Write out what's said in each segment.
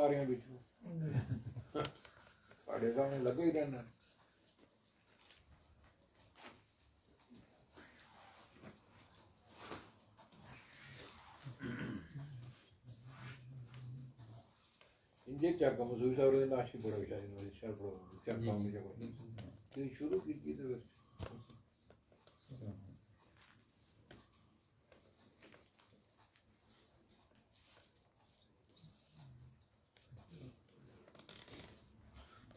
ਸਾਰਿਆਂ ਵਿੱਚੋਂ ਤੁਹਾਡੇ ਸਾਹਮਣੇ ਲੱਗਾ ਹੀ ਰਹਿਣਾ। ਇੰਜੇ ਚੱਕ ਮਸੂਰ ਸਾਹਿਬ ਦੇ ਨਾਸ਼ੀ ਬੜਾ ਵਿਚਾਰੀ ਨੂੰ ਸ਼ਰ ਬੜਾ ਚੱਕਾਂ ਦੀ ਜਗ੍ਹਾ ਤੇ ਸ਼ੁਰੂ ਕੀਤੀ ਤੇ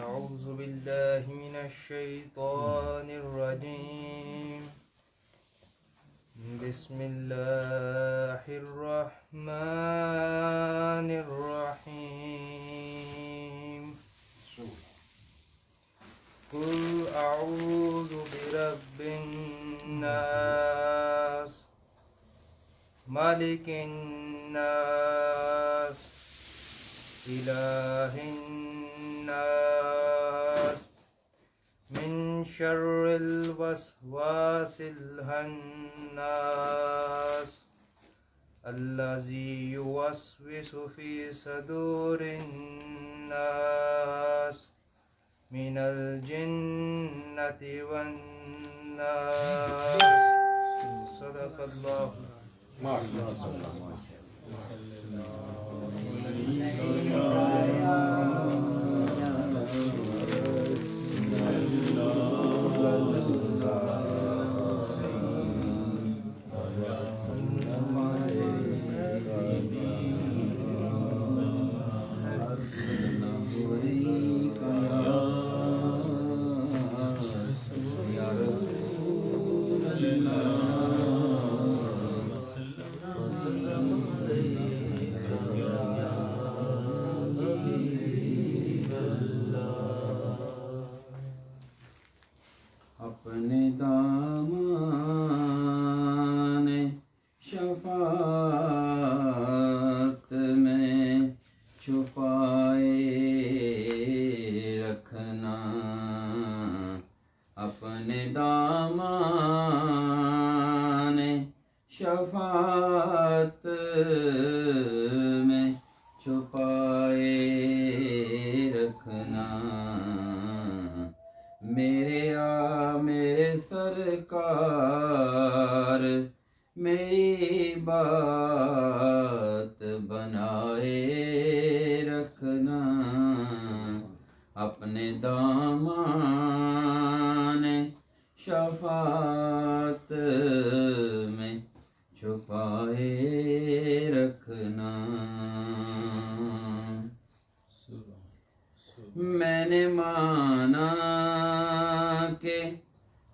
أعوذ بالله من الشيطان الرجيم بسم الله الرحمن الرحيم قل أعوذ برب الناس ملك الناس إله الناس من شر الوسواس الخناس الذي يوسوس في صدور الناس من الجنة والناس. صدق الله. اپنے دامان شفاعت میں چھپائے رکھنا، اپنے دامان شفاعت میں چھپائے رکھنا. میرے سرکار میری بات بنائے رکھنا، اپنے دامان شفاعت میں چھپائے رکھنا. میں نے مانا کہ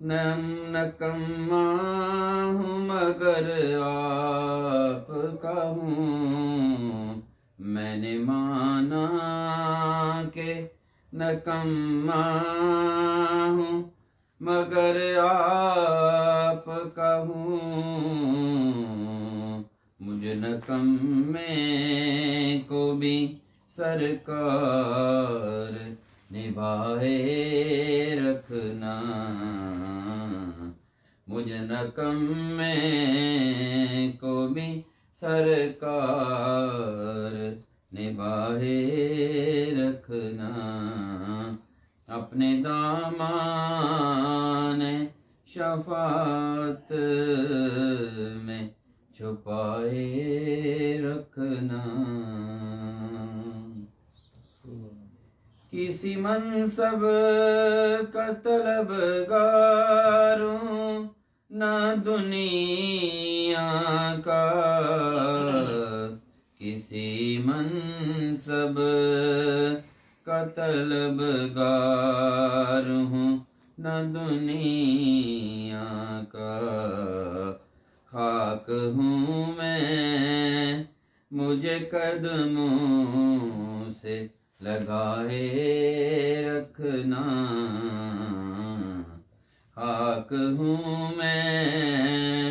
نکما ہوں مگر آپ کا ہوں، میں نے مانا کہ نکما ہوں مگر آپ کا ہوں. مجھ نکمے کو بھی سرکار نبھائے رکھنا، مجھ نکمے کو بھی سرکار نبھائے رکھنا، اپنے دامان شفاعت میں چھپائے رکھنا، کسی منصب کا طلبگار ہوں نہ دنیا کا، کسی منصب کا طلبگار ہوں نہ دنیا کا، خاک ہوں میں مجھے قدموں سے لگائے رکھنا، خاک ہوں میں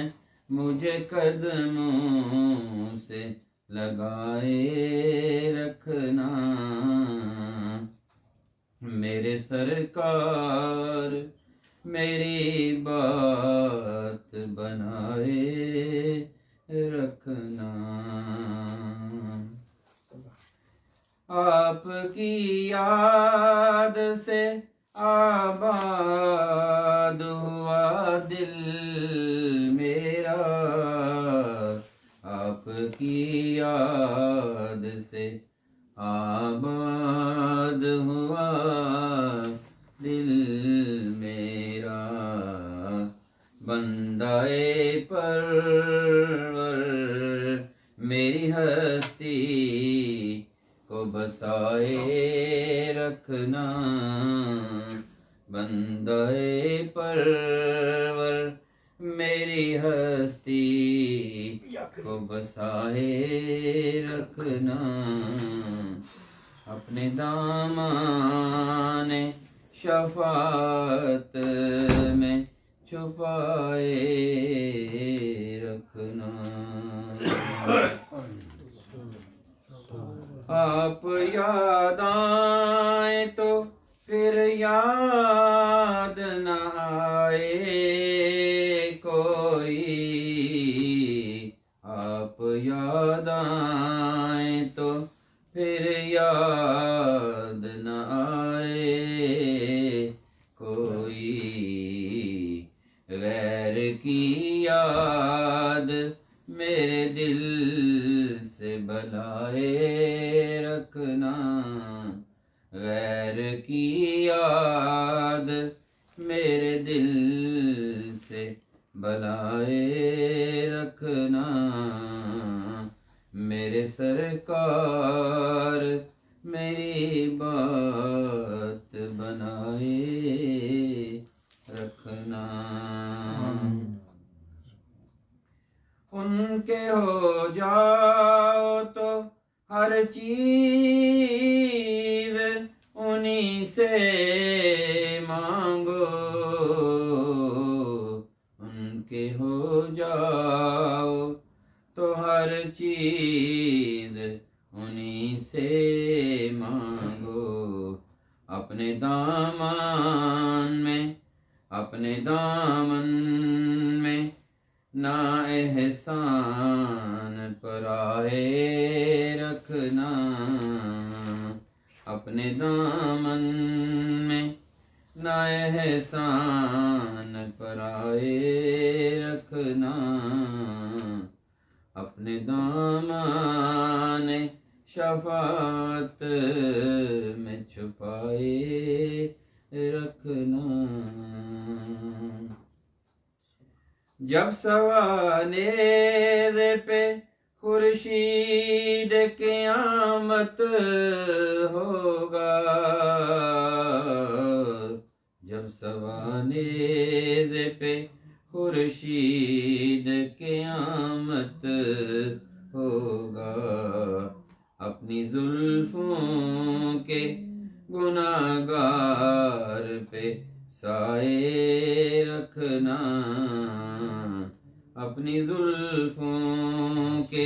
مجھے قدموں سے لگائے رکھنا، میرے سرکار میری بات بنائے رکھنا، آپ کی یاد سے آباد ہوا دل میرا، آپ کی یاد سے آباد ہوا دل میرا، بندہ پرور میری ہستی کو بسائے رکھنا، بندہ پرور میری ہستی کو بسائے رکھنا، اپنے دامان شفاعت میں چھپائے رکھنا، آپ یاد آئیں تو پھر یاد نہ آئے کوئی، آپ یاد آئیں تو پھر یاد نہ آئے کوئی، غیر کی یاد میرے دل سے بلائے رکھنا، غیر کی یاد میرے دل سے بلائے رکھنا، میرے سرکار میری بات بنائے رکھنا، ان کے ہو جاؤ تو ہر چیز انہی سے مانگو، ان کے ہو جاؤ تو ہر چیز انہی سے مانگو، اپنے دامن میں نا احسان پرائے رکھنا، اپنے دامن میں نا احسان پرائے رکھنا، اپنے دامان شفاعت میں چھپائے رکھنا، جب سوانح پہ خورشید قیامت ہوگا، جب سوانح پہ خورشید قیامت ہوگا، اپنی زلفوں کے گناہگار پہ سائے رکھنا، اپنی زلفوں کے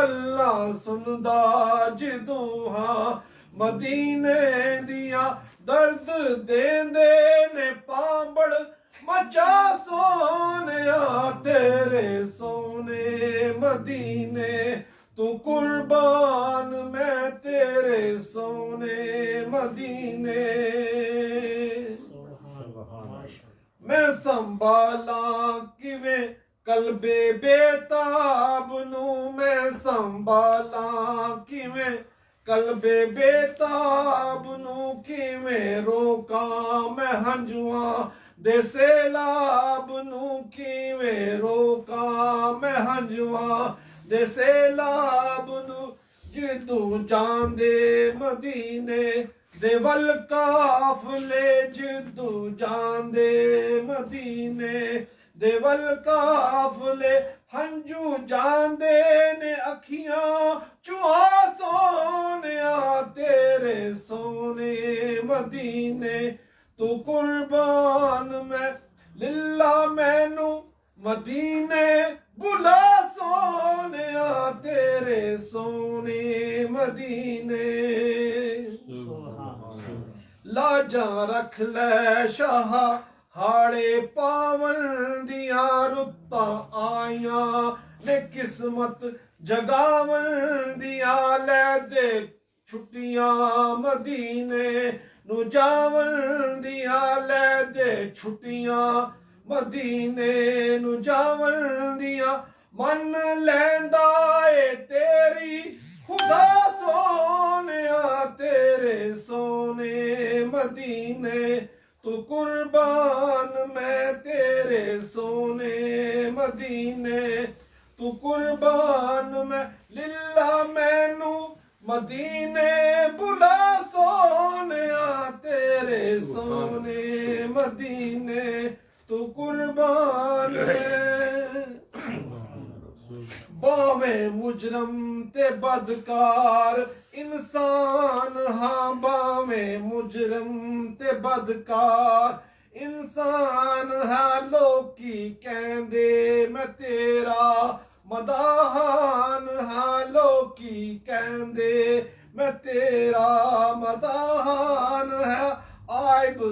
ਗੱਲਾਂ ਸੁਣਦਾ ਜਦੋਂ ਹਾਂ ਮਦੀਨੇ ਦੀਆਂ ਦਰਦ ਦੇਂਦੇ ਨੇ ਪਾਂਬੜ ਮਚਾ ਸੋਹਣਿਆ ਤੇਰੇ ਸੋਹਣੇ ਮਦੀਨੇ ਤੂੰ ਕੁਰਬਾਨ ਮੈਂ ਤੇਰੇ ਸੋਹਣੇ ਮਦੀਨੇ ਮੈਂ ਸੰਭਾਲਾਂ ਕਿਵੇਂ ਕਲਬੇ ਬੇਤਾਬ ਨੂੰ ਮੈਂ ਸੰਭਾਲਾਂ ਕਿਵੇਂ ਕਲਬੇ ਬੇਤਾਬ ਨੂੰ ਕਿਵੇਂ ਰੋਕਾਂ ਮੈਂ ਹੰਝੂਆਂ ਦੇ ਸੈਲਾਬ ਨੂੰ ਕਿਵੇਂ ਰੋਕਾਂ ਮੈਂ ਹੰਝੂਆਂ ਦੇ ਸੈਲਾਬ ਨੂੰ ਜਿੱਦੋਂ ਜਾਂਦੇ ਮਦੀਨੇ ਦੇ ਵੱਲ ਕਾਫਲੇ ਜਿੱਦੋਂ ਜਾਂਦੇ ਮਦੀਨੇ ਦੇ ਵੱਲ ਕਾਫਲੇ ਹੰਝੂ ਜਾਂਦੇ ਨੇ ਅੱਖੀਆਂ ਚੁਆ ਸੋਹਣਿਆ ਤੇਰੇ ਸੋਹਣੇ ਮਦੀਨੇ ਤੂੰ ਕੁਰਬਾਨ ਮੈਂ ਲਿਲਾ ਮੈਨੂੰ ਮਦੀਨੇ ਬੁਲਾ ਸੋਹਣਿਆ ਤੇਰੇ ਸੋਹਣੇ ਮਦੀਨੇ ਲਾਜਾਂ ਰੱਖ ਲੈ ਸ਼ਾਹ ਹਾੜੇ ਪਾਵਨ ਦੀਆਂ ਰੁੱਤਾਂ ਆਈਆਂ ਨੇ ਕਿਸਮਤ ਜਗਾਵਨ ਦੀਆਂ ਲੈ ਦੇ ਛੁੱਟੀਆਂ ਮਦੀਨੇ ਨੂੰ ਜਾਵਨ ਦੀਆਂ ਲੈ ਦੇ ਛੁੱਟੀਆਂ ਮਦੀਨੇ ਨੂੰ ਜਾਵਨ ਦੀਆਂ ਮੰਨ ਲੈਂਦਾ ਏ ਤੇਰੀ ਖੁਦਾ ਸੋਹਣਿਆ ਤੇਰੇ ਸੋਹਣੇ ਮਦੀਨੇ ਤੂੰ ਕੁਰਬਾਨ ਮੈਂ ਤੇਰੇ ਸੋਹਣੇ ਮਦੀਨੇ ਤੂੰ ਕੁਰਬਾਨ ਮੈਂ ਲਿਲਾ ਮੈਨੂੰ ਮਦੀਨੇ ਬੁਲਾ ਸੋਹਣਿਆ ਤੇਰੇ ਸੋਹਣੇ ਮਦੀਨੇ ਤੂੰ ਕੁਰਬਾਨ ਮੈਂ ਬਾਵੇਂ ਮੁਜਰਮ ਤੇ ਬਦਕਾਰ ਇਨਸਾਨ ਹਾਂ ਬਾਵੇਂ ਮੁਜਰਮ ਤੇ ਬਦਕਾਰ ਇਨਸਾਨ ਹਾਂ ਲੋਕੀ ਕਹਿੰਦੇ ਮੈਂ ਤੇਰਾ ਮਦਾਹਾਨ ਹਾਂ ਲੋਕੀ ਕਹਿੰਦੇ ਮੈਂ ਤੇਰਾ ਮਦਾਹਾਨ ਹੈ ਆਇਬ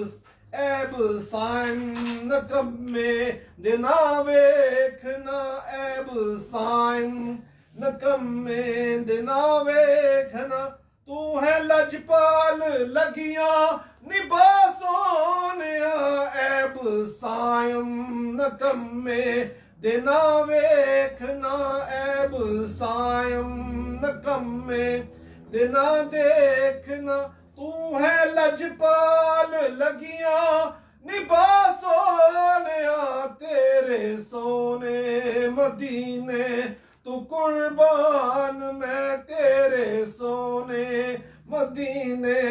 ਐਬ ਸਾਈਨ ਨਕਮੇ ਦੇ ਨਾ ਵੇਖਣਾ ਐਬ ਸਾਈਨ ਨਕਮੇ ਦੇ ਨਾ ਵੇਖਣਾ ਤੂੰ ਹੈ ਲਜਪਾਲ ਲਗੀਆਂ ਨਿਭਾ ਸੋਹਣਿਆ ਐਬ ਸਾਈਨ ਨਕਮੇ ਦੇ ਨਾ ਵੇਖਣਾ ਐਬ ਸਾਈਨ ਨਕਮੇ ਦੇ ਨਾ ਦੇਖਣਾ ਤੂੰ ਹੈ ਲਜਪਾਲ ਲਗੀਆਂ ਨਿਭਾ ਸੋਹਣਿਆ ਤੇਰੇ ਸੋਹਣੇ ਮਦੀਨੇ ਤੂੰ ਕੁਰਬਾਨ ਮੈਂ ਤੇਰੇ ਸੋਹਣੇ ਮਦੀਨੇ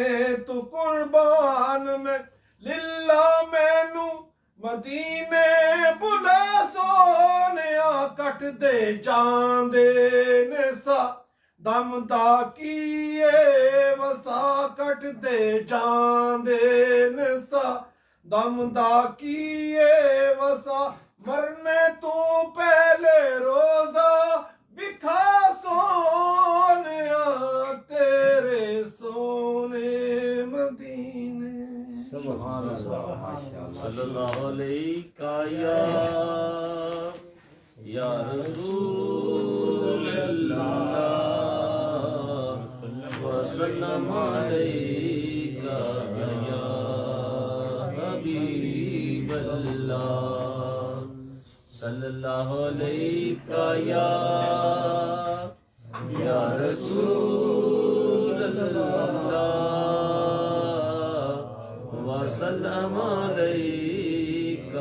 ਤੂੰ ਕੁਰਬਾਨ ਮੈਂ ਲਿਲਾ ਮੈਨੂੰ ਮਦੀਨੇ ਬੁਲਾ ਸੋਹਣਿਆ ਕੱਟਦੇ ਜਾਂਦੇ ਨੇ ਸਾ ਦਮ ਦਾ ਕੀਏ ਵਸਾ ਕੱਟਦੇ ਜਾਂਦੇ ਨੇ ਸਾ ਦਮ ਦਾ ਕੀਏ ਵਸਾ ਮਰਨੇ ਤੂੰ ਪਹਿਲੇ ਰੋਜ਼ਾ ਵਿਖਾ ਸੋਹਣਿਆ ਤੇਰੇ ਸੋਹਣੇ ਮਦੀਨੇ سبحان اللہ صلی اللہ علیہ یا رسول اللہ وسلم علیک یا حبیب اللہ صلی اللہ علیہ یا رسول اللہ وسلم علیک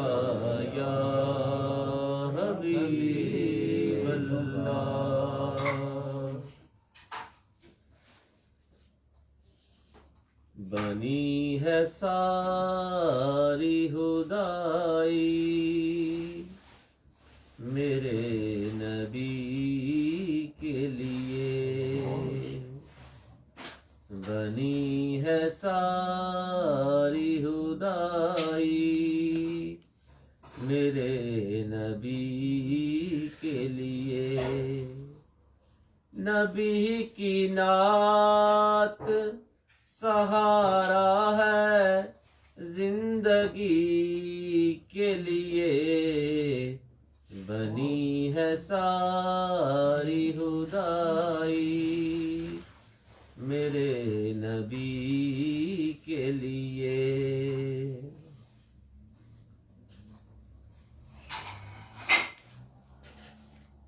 یا حبیب اللہ بنی ہے ساری خدائی میرے نبی کے لیے بنی ہے ساری خدائی میرے نبی کے لیے نبی کی نعت سہارا ہے زندگی کے لیے، بنی ہے ساری خدائی میرے نبی کے لیے۔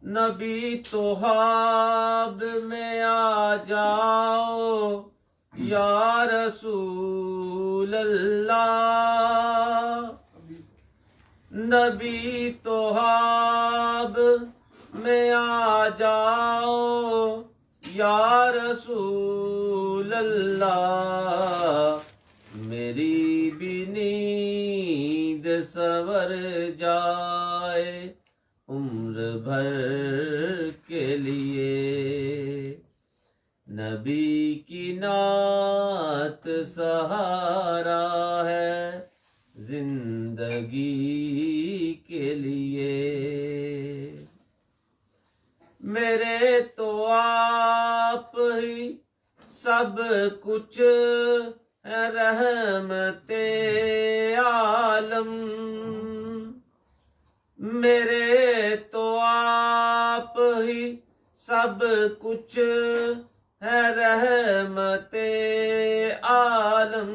نبی تو خواب میں آ جاؤ یا رسول اللہ، نبی تو خواب میں آ جاؤ یا رسول اللہ، میری بھی نیند سنور جائے عمر بھر کے لیے، نبی کی نعت سہارا ہے زندگی کے لیے۔ میرے تو آپ ہی سب کچھ ہے رحمت عالم، میرے تو آپ ہی سب کچھ ہے رحمت عالم،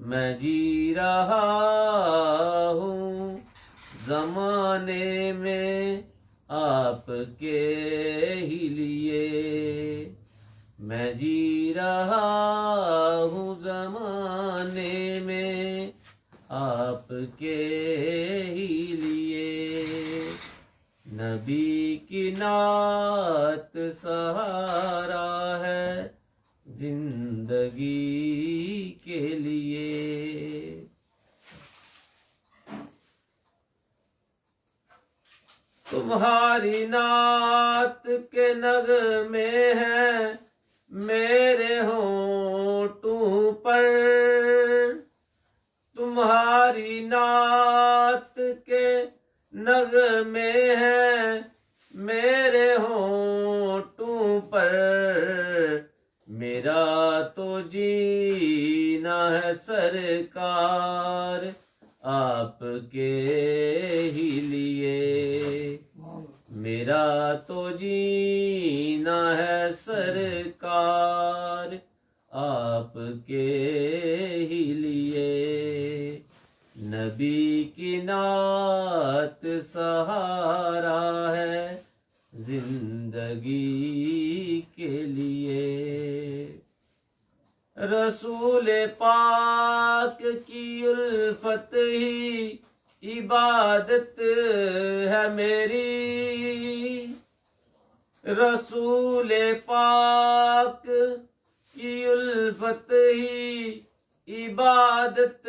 میں جی رہا ہوں زمانے میں آپ کے ہی لیے، میں جی رہا ہوں زمانے میں آپ کے ہی لیے، نبی کی نعت سہارا ہے زندگی کے لیے۔ تمہاری نعت کے نغمے ہیں میرے ہونٹوں پر، تمہاری نعت کے نغمے ہیں میرے ہونٹوں پر، میرا تو جینا ہے سرکار آپ کے ہی لیے، میرا تو جینا ہے سرکار آپ کے ہی لیے، نبی کی نعت سہارا ہے زندگی کے لیے، رسول پاک کی الفت ہی عبادت ہے میری، رسول پاک کی الفت ہی عبادت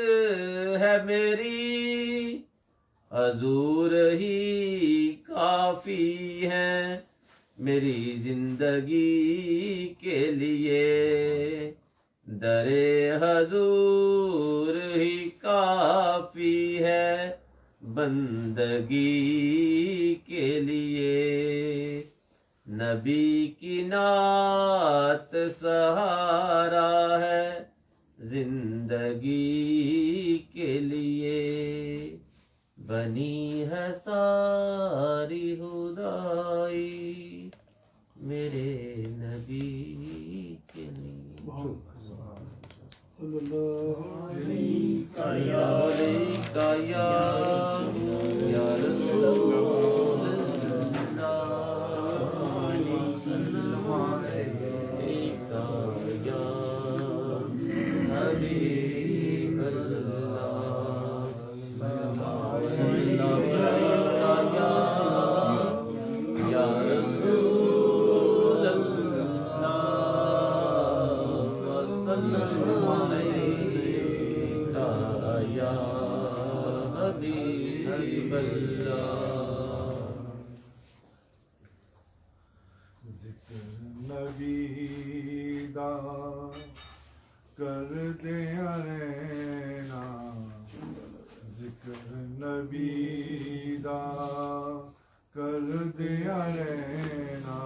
ہے میری، حضور ہی کافی ہیں میری زندگی کے لیے، در حضور ہی کافی ہے بندگی کے لیے، نبی کی نعت سہارا ہے زندگی کے لیے، بنی ہے ساری خدائی میرے نبی کے لیے۔ صلی اللہ علیہ یا رسول ذکر نبی دا کر دیا رہنا، ذکر نبی دا کر دیا رہنا،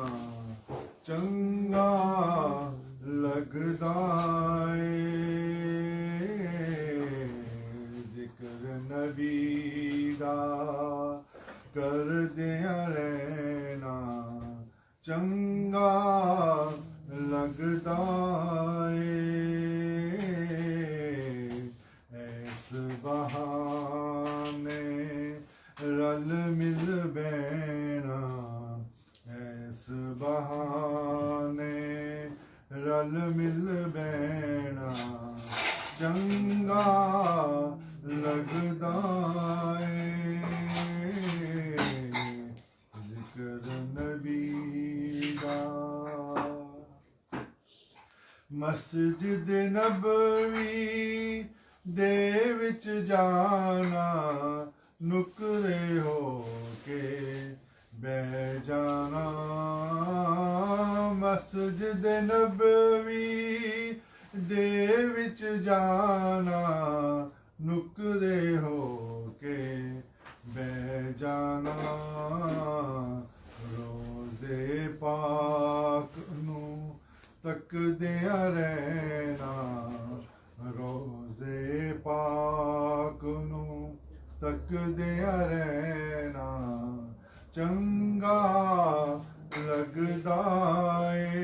ਚੰਗਾ ਲੱਗਦਾ ਏ ਐਸ ਬਹਾਨੇ ਰਲ ਮਿਲ ਬਹਿਣਾ ਐਸ ਬਹਾਨੇ ਰਲ ਮਿਲ ਬਹਿਣਾ ਚੰਗਾ ਲੱਗਦਾ ਏ ਜ਼ਿਕਰ ਨਬੀ ਦਾ ਮਸਜਿਦ ਨਬਵੀ ਦੇ ਵਿੱਚ ਜਾਣਾ ਨੁਕਰੇ ਹੋ ਕੇ ਬਹਿ ਜਾਣਾ ਮਸਜਿਦ ਨਬਵੀ ਦੇ ਵਿੱਚ ਜਾਣਾ ਨੁਕਰੇ ਹੋ ਕੇ ਬਹਿ ਜਾਣਾ ਰੋਜ਼ੇ ਪਾਕ ਨੂੰ ਤੱਕਦਿਆਂ ਰਹਿਣਾ ਰੋਜ਼ੇ ਪਾਕ ਨੂੰ ਤੱਕਦਿਆਂ ਰਹਿਣਾ ਚੰਗਾ ਲੱਗਦਾ ਏ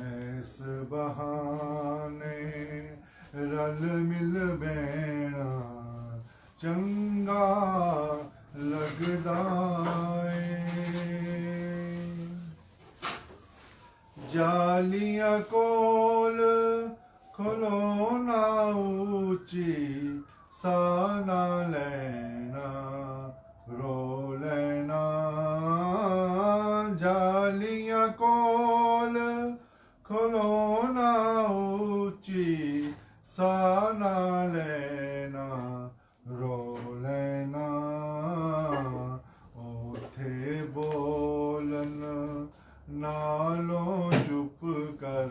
ਐਸ ਬਹਾਨੇ ਰਲ ਮਿਲ ਬਹਿਣਾ ਚੰਗਾ ਲੱਗਦਾ ਏ ਜਾਲੀਆਂ ਕੋਲ ਖਲੋਣਾ ਉੱਚੀ ਸਾਹ ਨਾ ਲੈਣਾ ਰੋ ਲੈਣਾ ਜਾਲੀਆਂ ਕੋਲ ਖਲੋਣਾ ਉੱਚੀ ਸਾਹ ਨਾ ਲੈਣਾ ਰੋ ਲੈਣਾ ਉੱਥੇ ਬੋਲਣ ਨਾਲੋਂ ਚੁੱਪ ਕਰ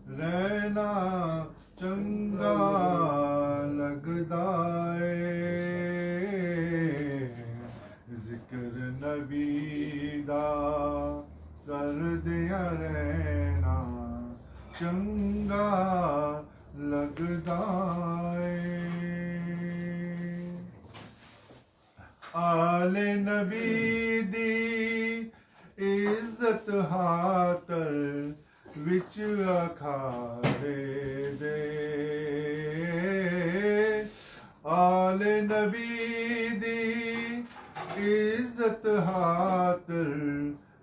ਰਹਿਣਾ ਚੰਗਾ ਲੱਗਦਾ ਏ ਜ਼ਿਕਰ ਨਬੀ ਦਾ ਕਰਦਿਆਂ ਰਹਿਣਾ ਚੰਗਾ ਲੱਗਦਾ ਏ ਆਲੇ ਨਬੀ ਦੀ ਇੱਜ਼ਤ ਹਾਤਰ ਵਿੱਚ ਅਖਾੜੇ ਦੇ ਆਲੇ ਨਬੀ ਦੀ ਇੱਜ਼ਤ ਹਾਤਰ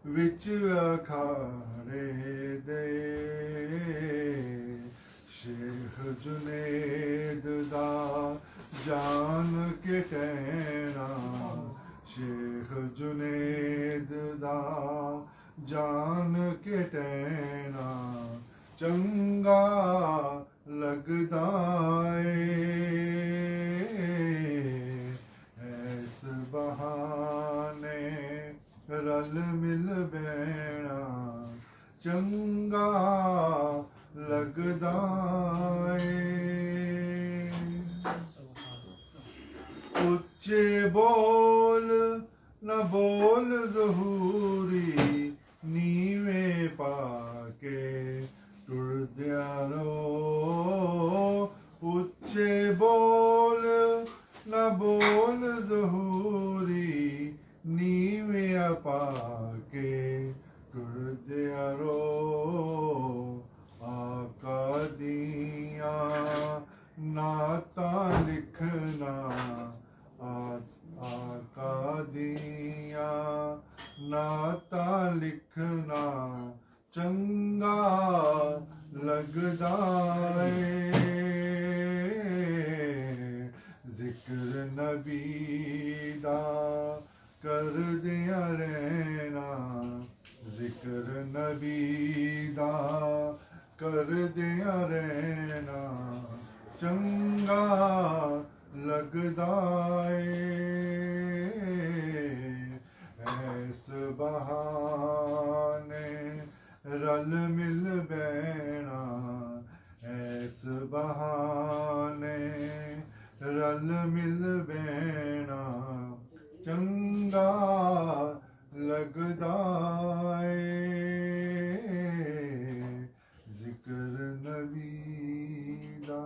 ਵਿੱਚ ਅਖਾੜੇ ਦੇ ਸ਼ੇਖ ਜੁਨੈਦ ਦਾ ਜਾਨ ਕੇ ਕਹਿਣਾ ਸ਼ੇਖ ਜੁਨੈਦ ਦਾ ਜਾਨ ਕੇ ਟਹਿਣਾ ਚੰਗਾ ਲੱਗਦਾ ਏ ਐਸ ਬਹਾਨੇ ਰਲ ਮਿਲ ਬਹਿਣਾ ਚੰਗਾ ਲੱਗਦਾ ਏ ਉੱਚੇ ਬੋਲ ਨਾ ਬੋਲ ਜ਼ਹੂਰੀ ਨੀਵੇਂ ਪਾ ਕੇ ਟੁਰਦਿਆਂ ਰੋ ਉੱਚੇ ਬੋਲ ਨਾ ਬੋਲ ਜ਼ਹੂਰੀ ਨੀਵੇਂ ਪਾ ਕੇ ਟੁਰਦਿਆਂ ਰੋ ਆਕਾ ਦੀਆਂ ਨਾਤਾਂ ਲਿਖਣਾ ਆਕਾ ਦੀਆਂ ਨਾਤਾਂ ਲਿਖਣਾ ਚੰਗਾ ਲੱਗਦਾ ਏ ਜ਼ਿਕਰ ਨਬੀ ਦਾ ਕਰਦਿਆਂ ਰਹਿਣਾ ਜ਼ਿਕਰ ਨਬੀ ਦਾ ਕਰਦਿਆਂ ਰਹਿਣਾ ਚੰਗਾ ਲੱਗਦਾ ਏ ਐਸ ਬਹਾਨੇ ਰਲ ਮਿਲ ਬਹਿਣਾ ਐਸ ਬਹਾਨੇ ਰਲ ਮਿਲ ਬਹਿਣਾ ਚੰਗਾ ਲੱਗਦਾ ਏ ਜ਼ਿਕਰ ਨਬੀ ਦਾ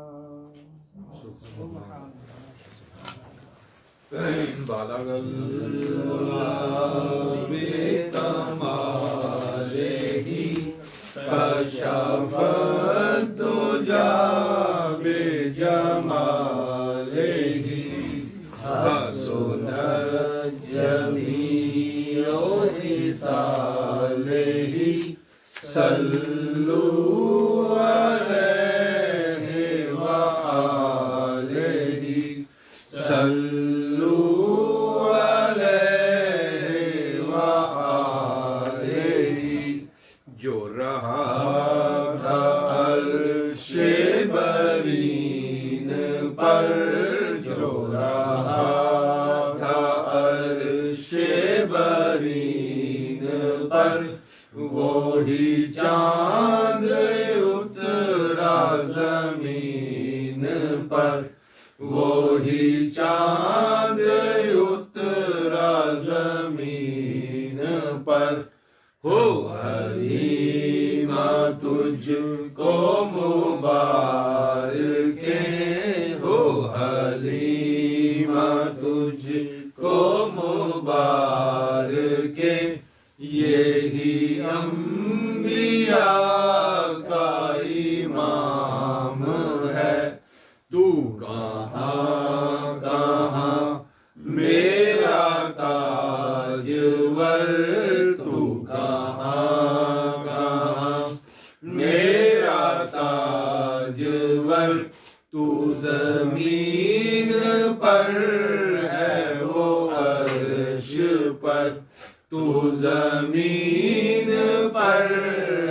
ਬਾਲਾਗਲ صالحی صلو علیہ وآلہ صلو علیہ وآلہ جو رہا تھا عرش برین پر جو رہا تھا عرش برین پر وہی چاند اترا زمین پر وہی چاند اترا زمین پر ہو حلیمہ تجھ کو مبارکیں ہو حلیمہ تجھ کو مبارکیں یہی انبیاء کا امام ہے تو کہاں کہاں میرا تاجور تو کہاں کہاں میرا تاجور تو زمین پر ہے وہ عرش پر تو زمین پر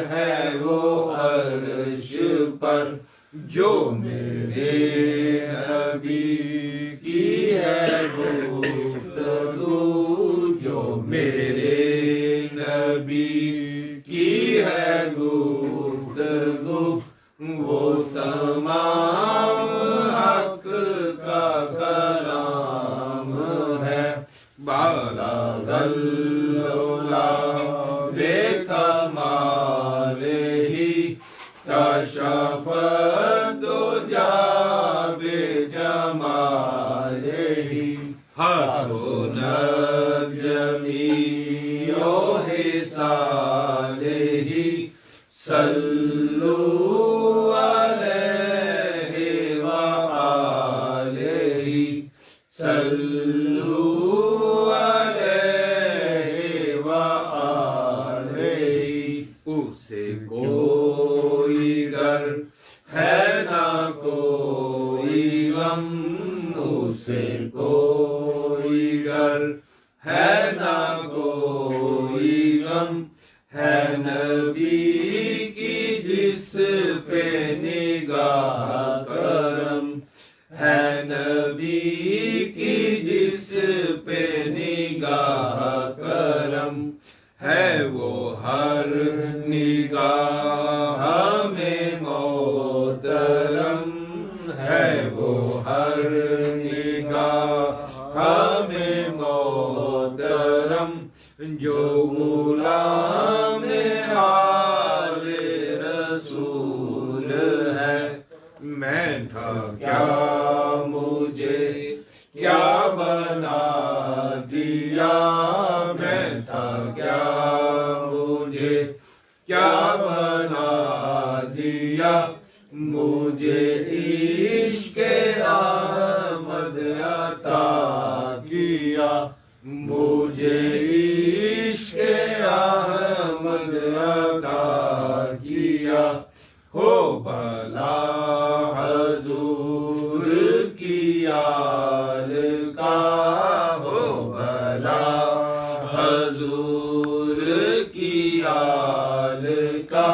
ہے وہ عرش پر جو میرے نبی کی ہے گفتگو جو میرے نبی کی ہے گفتگو وہ تمام حق کا کلام ہے بالغ العلا بے کمال ہی کشف الدجا بے جمال ہی حسنت جمیع خصالہ صلو علیہ وآلہ صلو علیہ وآلہ اسے کوئی ڈر ہے نہ کوئی غم اسے کوئی ڈر ہے نہ کوئی غم ہے نبی کی جس پہ نگاہ کرم ہے نبی کی جس پہ نگاہ کرم ہے وہ ہر نگاہ میں محترم ہے وہ ہر نگاہ میں محترم جو غلام آل رسول ہے میں تھا کیا مجھے کیا بنا دیا میں تھا کیا مجھے کیا بنا دیا مجھے عشق احمد عطا کیا مجھے عشق احمد عطا کیا ہو بھلا حضور کی آل کا ہو بھلا حضور کی آل کا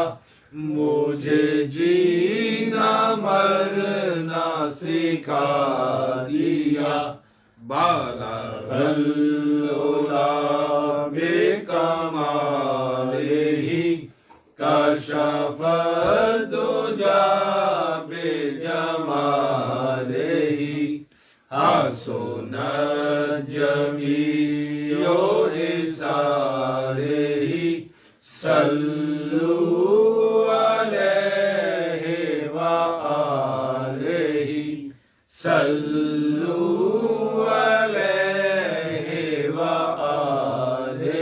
مجھے جینا مرنا سکھا دیا بالغ العلا بے کمال ہی کشف الدجا بے جمال ہی حسنت جمیع خصالہ صلو علیہ وآلہ صلو علیہ وآلہ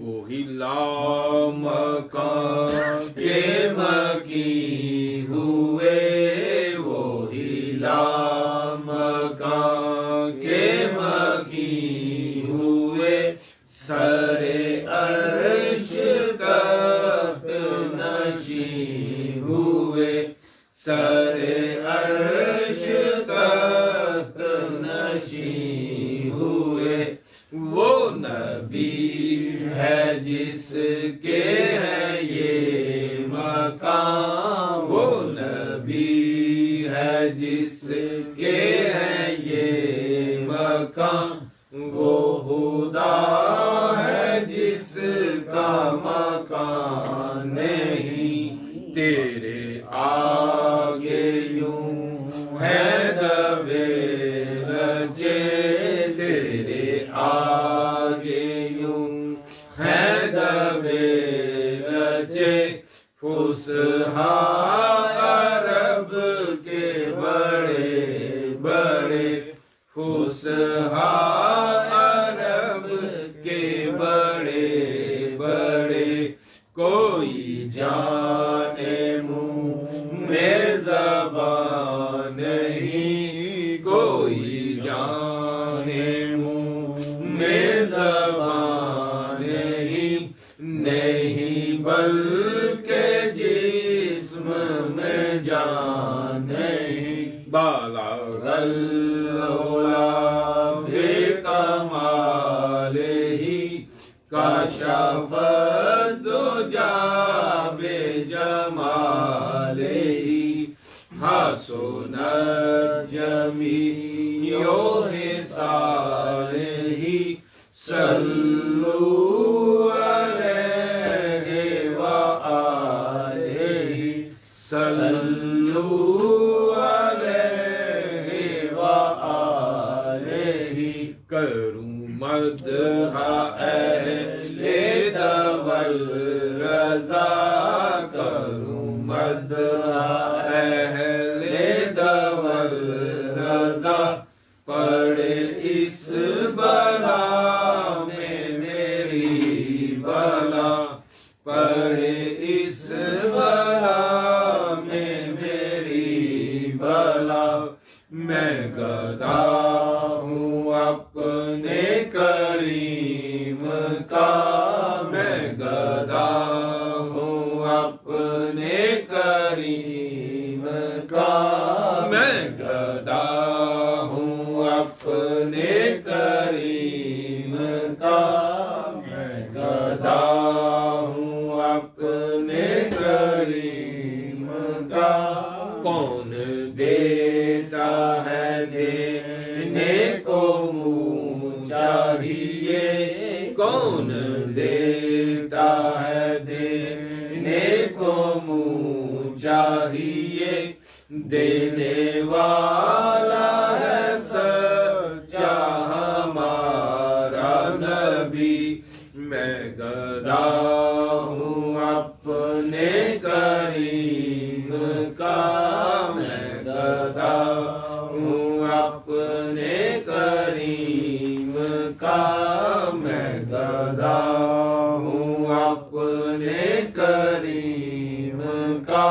وہی لامکان کے مکی ہوئے وہی لامکان کے مکی ہوئے سرے عرش تخت نشین ہوئے سرے عرش تخت نشین ہوئے وہ نبی ہے جس کے ہے یہ مقام وہ نبی ہے جس کے ہے یہ مقام وہ خدا ہے جس کا مکان نہیں تیرے آگے یوں ہے دبے رچے تیرے آگے یوں ہے دبے رچے فصحا عرب کے بڑے بڑے فصحا عرب کے بڑے بڑے کوئی جانے منہ میں زبان نہیں کوئی جانے منہ میں زبان نہیں بلکہ جسم میں جان نہیں بالا غلولا بے کمال ہی کاشف الدجا بے جمال ہی حسن الجمیع حسال ہی صلو علیہ وآلہ صلو علیہ وآلہ کروں مدح اہل دول رضا کروں مدح اہل دول رضا پڑے اس بلا میں میری بلا پڑے اس بلا میں میری بلا میں گدا ہوں اپنے کریم کا میں گدا ہوں اپنے کریم کا میں گدا ہوں اپنے کریم کا میں گدا ہوں اپنے کریم کا کون دیتا ہے دینے کو منہ چاہیے کون دیتا ہے دینے کو منہ چاہیے دینے والا ہے سچا ہمارا نبی میں گدا ہوں اپنے کریم کا میں گدا ہوں اپنے کریم کا میں گدا ہوں اپنے کریم کا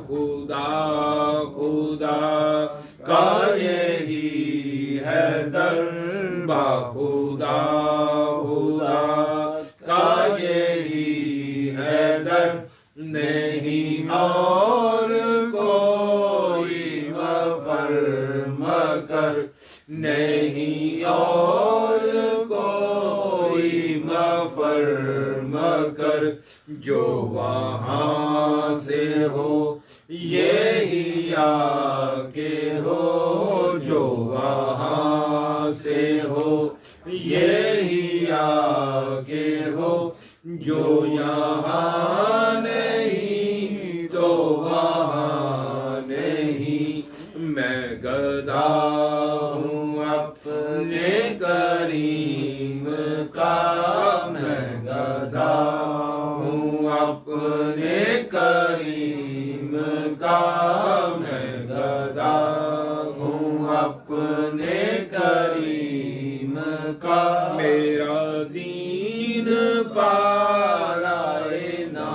خدا خدا کا یہی ہے در خدا خدا کا یہی ہے در نہیں اور کوئی مفر مکر نہیں اور کوئی مفر مکر جو وہاں سے ہو یہی آ کے ہو جو وہاں سے ہو یہی آ کے ہو جو یہاں نہیں تو وہاں نہیں میں گدا ہوں اپنے کریم کا میں گدا ہوں اپنے کریم کا میں گدا ہوں اپنے کریم کا میرا دین پارائے نا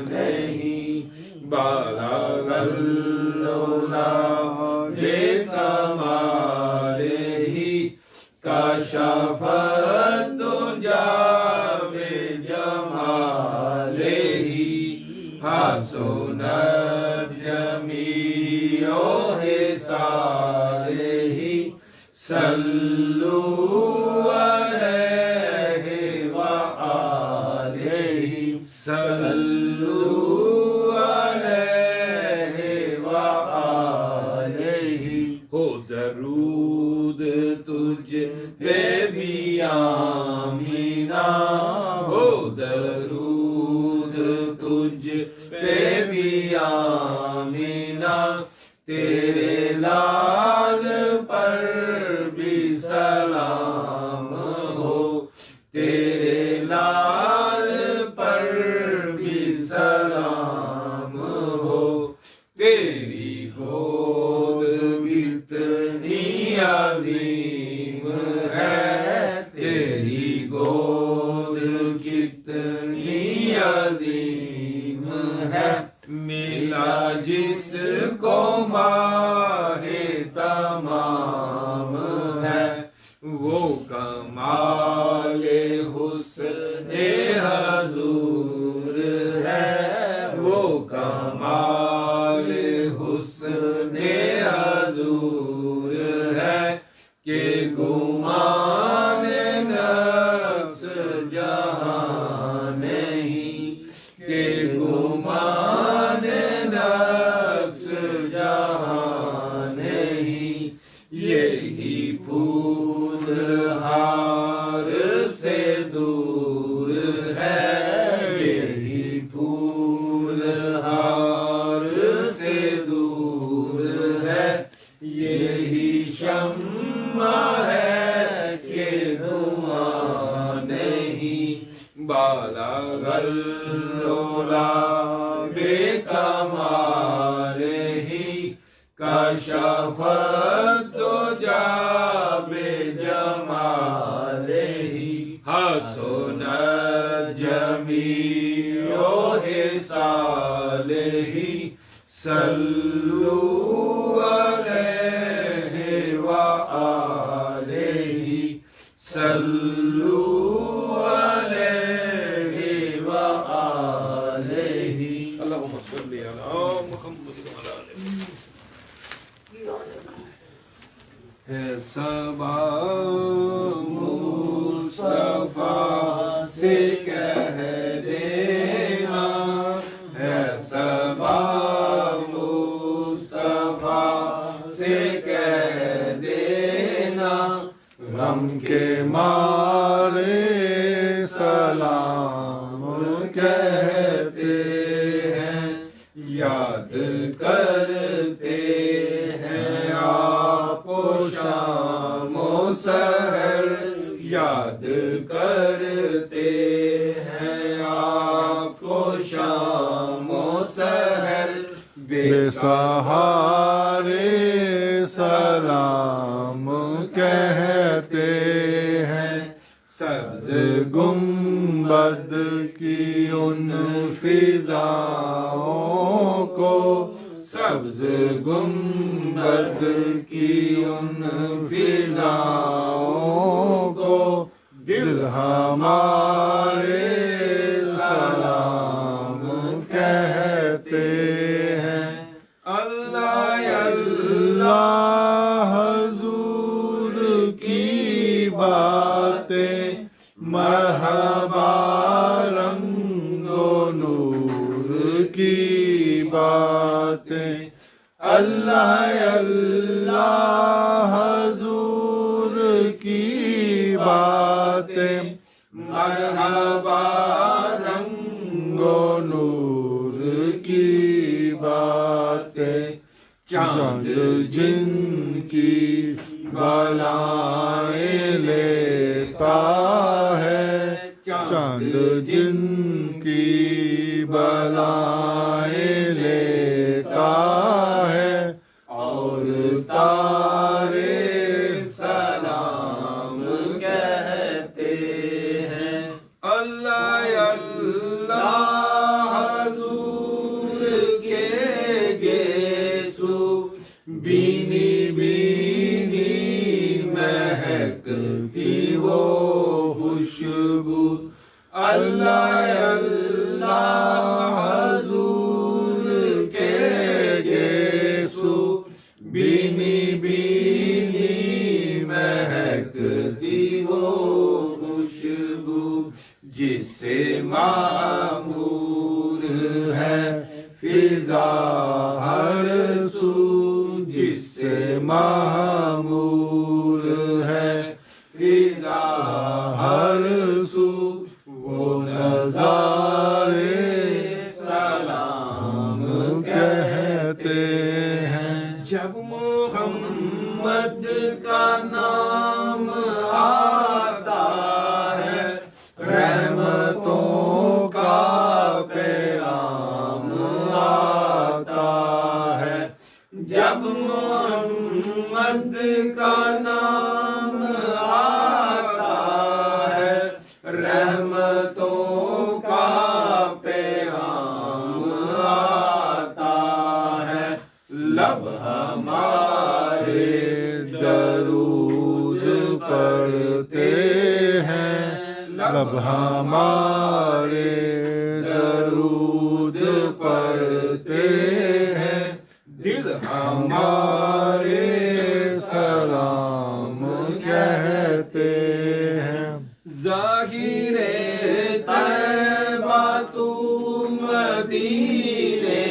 نہیں بالا غلولا بے کمال ہی کاشف الدجا حسنت جمیع خصاله صلوا علیہ وآلہ صلوا علیہ وآلہ ہو درود تجھ پہ بھی آمینہ ہو درود تجھ پہ بھی آمینہ تیرے لال پر بھی سلام ہو تیرے لال پر بھی سلام ہو تیری گود کتنی عظیم ہے تیری گود کتنی عظیم ہے ملا جس کو ماہ تمام ہے وہ کمال حسن حضور ہے وہ کمال حسن حضور ہے کہ گمان نفس جہاں نہیں کہ گمان نفس جہاں نہیں یہی پھول ہار سے دور ہے یہی پھول ہار سے دور ہے یہی شمع ہے کہ دھواں نہیں بالا غلولا بے کمال ہی کشفت دجا بے جمال ہی حسنت جمیع خصاله صلوا علیہ وآلہ صلوا علیہ وآلہ اللہم صلی علی محمد وعلی آلہ ہے صبا مصطفیٰ سے کہہ دینا ہے صبا مصطفیٰ سے کہہ دینا غم کے مارے سلام کہتے ہیں یاد کرتے ہیں آپ کو شام و سحر یاد کرتے ہیں آپ کو شام و سحر بے سہارے سلام کہتے ہیں سبز گنبد کی ان فضاؤں کو سبز گنبد کی ان فضاؤں کو دل ہمارے سلام کہتے ہیں اللہ اللہ حضور کی باتیں مرحبا رنگ و نور کی باتیں اللہ اللہ حضور کی باتیں مرحبا رنگ و نور کی باتیں چاند جن کی بلائیں لیتا ہے چاند جن کی بلائیں لیتا ہے اور تارے سلام کہتے ہیں اللہ اللہ حضور کے گیسو بینی بینی مہکتی وہ خوشبو اللہ اللہ حضور جس سے معمور ہے فضا ہر سو، جس سے معمور ہے فضا ہر سو، وہ نظارے سلام کہتے ہیں۔ جب محمد کا نام آتا ہے، رحمتوں کا پیغام آتا ہے۔ جب محمد کا نام آتا ہے، رحمتوں کا پیغام آتا ہے۔ لب ہمارے درود پڑھتے ہیں، لب ہمارے درود پڑھتے ہیں، دل ہمارے سلام کہتے ہیں۔ ظاہر طیبہ تو مدینے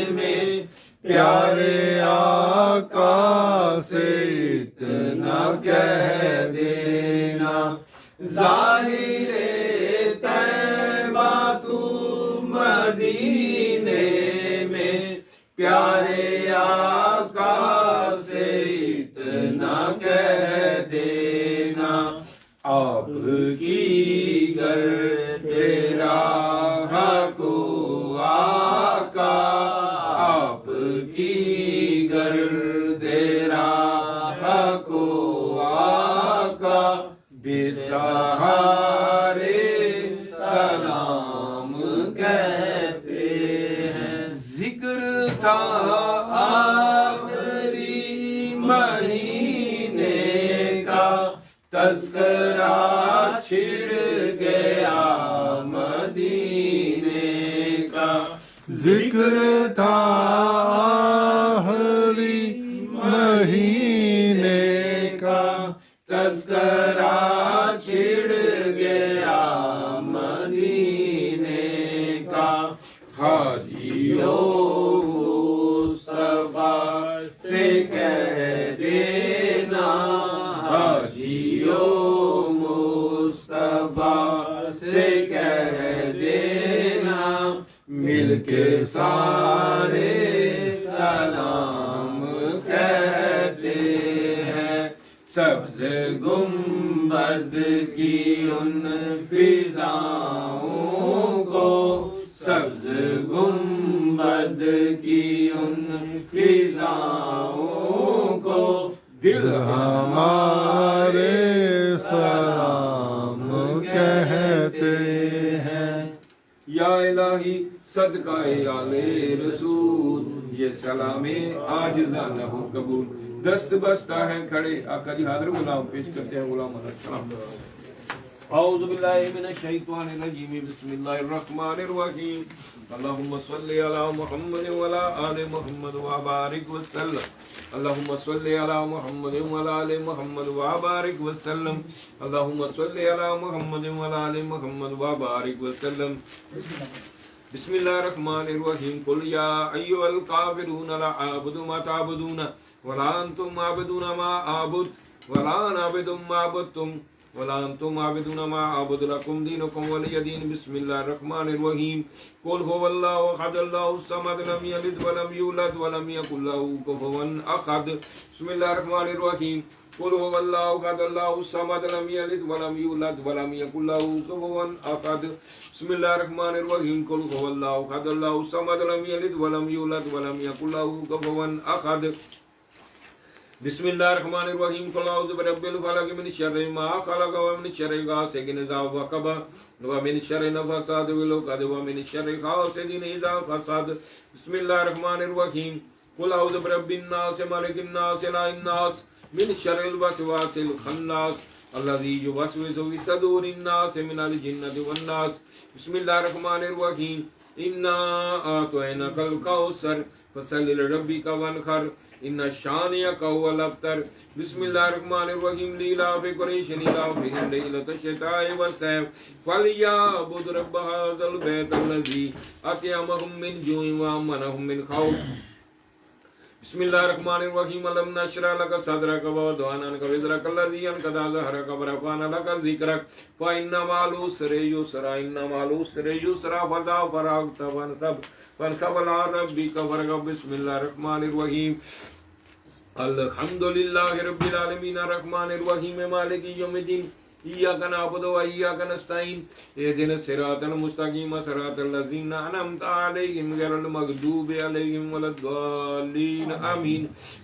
میں، پیارے آقا سے اتنا کہہ دینا۔ ظاہر طیبہ تو مدینے میں، پیارے آقا سے اتنا کہہ دینا۔ آپ کی گرد راہ کو آقا، آپ کی گرد راہ کو آقا، بے سہارے سلام کہتے ہیں۔ ذکر تھا آخری مہینے کا، تذکرہ چھڑ گیا مدینے کا۔ ذکر تھا آخری مہینے کا، تذکرہ چھڑ گیا مدینے کا۔ حاجیوں مصطفیٰ سے کہہ دینا، حاجیوں مصطفیٰ سے کہہ دینا، مل کے سارے سلام کہتے ہیں۔ سبز گنبد کی ان فضاؤں کو، سبز گنبد کی ان فضاؤں کو، دل ہمارے سلام کہتے ہیں۔ یا الہی صدقہ آل رسول، یہ سلام عاجزانہ ہو قبول۔ دست بستہ ہیں کھڑے، آقا جی حاضر غلام پیش کرتے ہیں، غلام علیہ السلام۔ اعوذ باللہ من الشیطان الرجیم، بسم اللہ الرحمن الرحیم۔ اللہم صلی علی محمد وعلی آل محمد وبارک وسلم۔ اللہم صلی علی محمد وعلی آل محمد وبارک وسلم۔ اللہم صلی علی محمد وعلی آل محمد وبارک وسلم۔ بسم اللہ الرحمن الرحیم۔ قل یا ایھا الکافرون لا اعبد ما تعبدون ولا انتم عابدون ما اعبد ولا انا عابد ما عبدتم ولا انتم عابدون ما اعبد لكم دينكم ولي دين۔ بسم اللہ الرحمن الرحیم۔ قل هو اللہ احد اللہ الصمد لم یلد ولم یولد ولم یکن له کفوا احد۔ بسم اللہ الرحمن الرحیم۔ قل هو اللہ احد اللہ الصمد لم یلد ولم یولد ولم یکن له کفوا احد۔ بسم اللہ الرحمن الرحیم۔ قل هو اللہ احد اللہ الصمد لم یلد ولم یولد ولم یکن له کفوا احد۔ بسم اللہ الرحمن الرحیم۔ قل اعوذ برب الفلق من شر ما خلق ومن شر غاسق اذا وقب ومن شر النفاثات في العقد ومن شر حاسد اذا حسد۔ بسم اللہ الرحمن الرحیم۔ قل اعوذ برب الناس ملک الناس اله الناس من شر الوسواس الخناس الذي يوسوس في صدور الناس من الجنة والناس۔ بسم اللہ الرحمن الرحیم۔ إنا أعطيناك الكوثر فصل لربك وانحر إن شانئك هو الأبتر بسم الله الرحمن الرحيم لإلاف قريش إلافهم ليلة الشتاء والصيف فليعبدوا رب هذا البيت الذي أطعمهم من جوع وآمنهم من خوف بسم الله الرحمن الرحيم ألم نشرح لك صدرك ووضعنا عنك وزرك الذي أنقض ظهرك ورفعنا لك ذكرك فإن مع العسر يسرا إن مع العسر يسرا فإذا فرغت فانصب إلى ربك فارغب بسم الله الرحمن الرحيم الحمد لله رب العالمين الرحمن الرحيم مالك يوم الدين إياك نعبد وإياك نستعين اهدنا الصراط المستقيم صراط الذين أنعمت عليهم غير المغضوب عليهم ولا الضالين آمين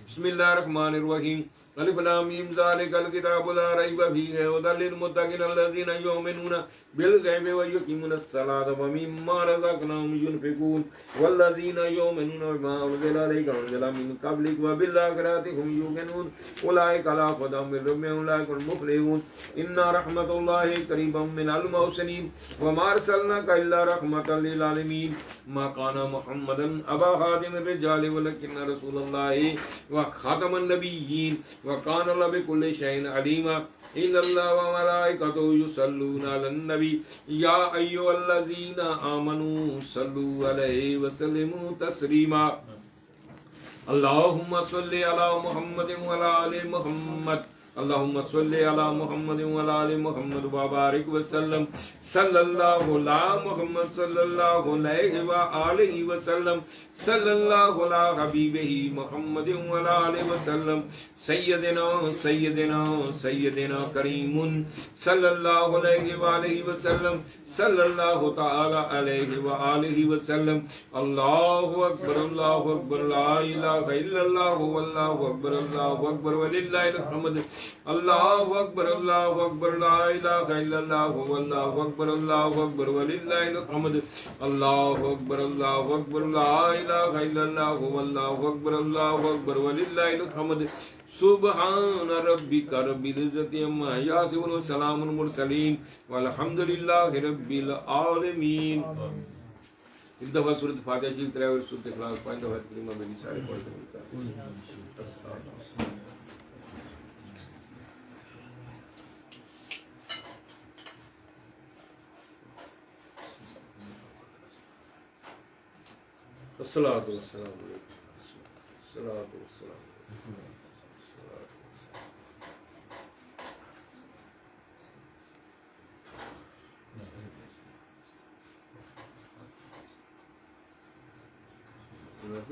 بسم الله الرحمن الرحيم ألف لام ميم ذلك الكتاب لا ريب فيه هدى للمتقين الذين يؤمنون بالغيب ويقيمون الصلاة ومما رزقناهم ينفقون والذين يؤمنون بما أنزل إليك وأنزل من قبلك وبالآخرة هم يوقنون أولئك على هدى من ربهم أولئك المفلحون إن رحمة الله قريبا من المحسنين وما أرسلناك إلا رحمة للعالمين ما كان محمدا أبا أحد من الرجال ولكن رسول الله وخاتم النبيين وكان الله بكل شيء عليما إن الله وملائكته يصلون على النبي يا أيها الذين آمنوا صلوا عليه وسلموا تسليما اللهم صل على محمد وعلى آل محمد اللهم صل على محمد وعلى آل محمد وبارك وسلم صلى الله على محمد صلى الله عليه وآله وسلم صلى الله على حبيبه محمد وعلى آله وسلم سيدنا سيدنا سيدنا كريم صلى الله عليه وآله وسلم صلى الله تعالى عليه وآله وسلم الله أكبر الله أكبر لا إله إلا الله والله أكبر الله أكبر ولله الحمد الله أكبر الله أكبر لا إله إلا الله والله أكبر الله أكبر ولله الحمد الله أكبر الله أكبر لا إله إلا الله والله أكبر الله أكبر ولله الحمد سبحان ربك رب العزة عما يصفون وسلام على المرسلين والحمد لله رب العالمين ایک دفعہ سورۃ فاتحہ شریف تلاوت اور سورۃ اخلاص 5 دفعہ کلمہ میں سارے پڑھ کے ملتا ہے الصلاۃ والسلام علیکم الصلاۃ والسلام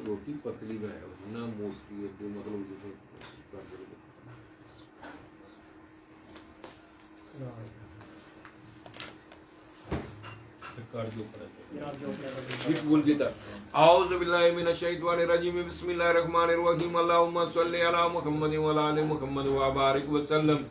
روٹی پتلی بنایا نہ موٹی ہے جو مطلب اعوذ باللہ من الشیطان الرجیم بسم اللہ الرحمن الرحیم اللہم صل علی محمد وعلی آل محمد وبارک وسلم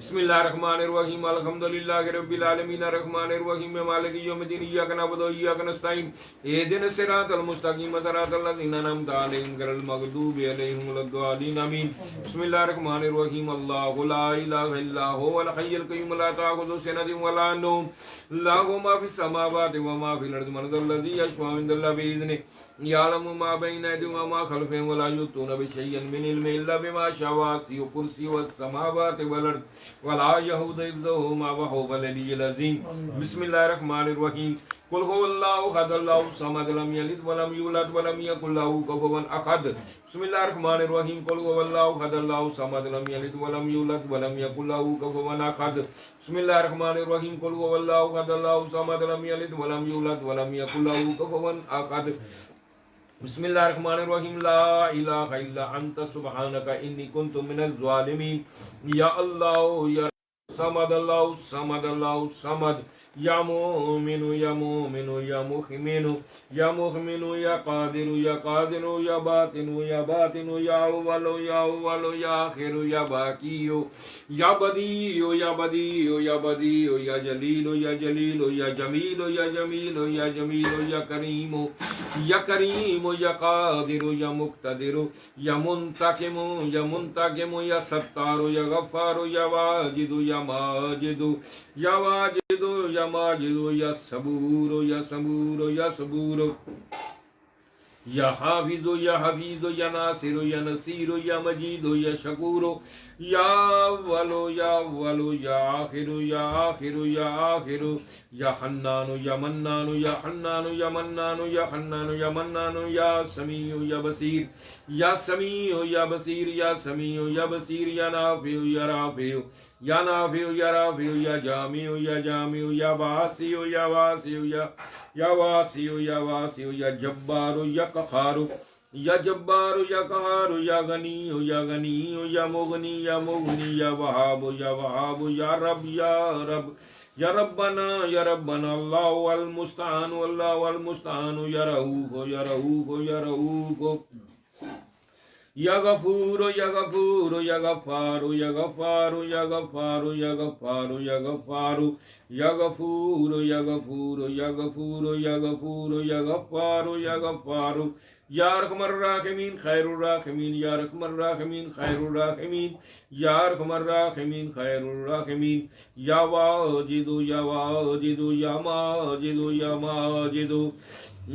بسم اللہ الرحمن الرحیم الحمدللہ رب العالمین الرحمن الرحیم مالک یوم الدین ایاک نعبد و ایاک نستعین اہدنا الصراط المستقیم صراط الذین انعمت علیہم غیر المغضوب علیہم ولا الضالین آمین بسم اللہ الرحمن الرحیم اللہ لا الہ الا هو الحی القیوم لا تأخذہ سنۃ ولا نوم لہ ما فی السماوات وما فی الارض من ذا الذی یشفع عنده بإذنہ يعلم ما بين أيديهم وما خلفهم ولا يحيطون بشيء من علمه إلا بما شاء وسع كرسيه السماوات والأرض ولا يؤوده حفظهما وهو العلي العظيم بسم الله الرحمن الرحيم قل هو الله أحد الله الصمد لم يلد ولم يولد ولم يكن له كفوا أحد بسم الله الرحمن الرحيم قل هو الله أحد الله الصمد لم يلد ولم يولد ولم يكن له كفوا أحد بسم الله الرحمن الرحيم قل هو الله أحد الله الصمد لم يلد ولم يولد ولم يكن له كفوا أحد بسم الله الرحمن الرحيم لا إله إلا أنت سبحانك إني كنت من الظالمين يا الله يا صمد الله صمد الله صمد يا مؤمن يا مؤمن يا مؤمن يا مؤمن يا قادر يا قادر يا باطن يا باطن يا أول يا أول يا آخر يا باقي يا بديع يا بديع يا بديع يا جليل يا جليل يا جميل يا جميل يا جميل يا كريم يا كريم يا قادر يا مقتدر يا منتقم يا منتقم يا ستار يا غفار يا واجد يا ماجد يا واجد یا ماجد یا صبور یا صبور یا صبور یا حافظ یا حفیظ یا ناصر یا نصیر یا مجید یا شکور یا اول یا اول یا آخر یا آخر یا آخر یا حنان یا منان یا حنان یا منان یا حنان یا منان یا سمیع یا بصیر یا سمیع یا بصیر یا سمیع یا بصیر یا نافع یا رافع یا نافع یا رافع یا جامع یا جامع یا واسع یا واسع یا واسع یا واسع یا جبار یا قہار یا جبار یا قہار یا غنی یا غنی یا مغنی یا مغنی یا وہاب یا وہاب یا رب یا رب یا ربنا اللہ المستعان اللہ المستعان یا رؤوف یا رؤوف یا رؤوف یا غفور یا غفور یا غفار یا غفار یا غفار یا غفار یا غفار یا غفور یا غفور یا غفور یا غفور یا غفار یا غفار یا ارحم الراحمین خیر الراحمین یا ارحم الراحمین خیر الراحمین یا ارحم الراحمین خیر الراحمین یا واجد یا واجد یا ماجد یا ماجد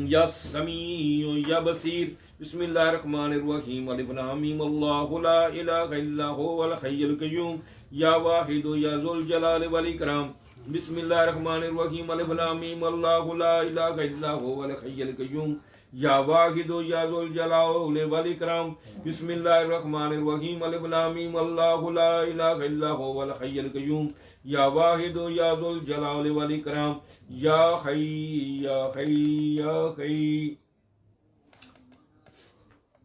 یا سمیع یا بصیر بسم اللہ الرحمن الرحیم الف لام میم اللہ لا الہ الا هو الحی القیوم یا واحد یا ذو الجلال والاکرام بسم اللہ الرحمن الرحیم الف لام میم اللہ لا الہ الا هو الحی القیوم یا واحد یا ذو الجلال والاکرام بسم اللہ الرحمن الرحیم الف لام میم اللہ لا الہ الا هو الحی القیوم یا واحد یا ذو الجلال والاکرام یا حی یا حی یا حی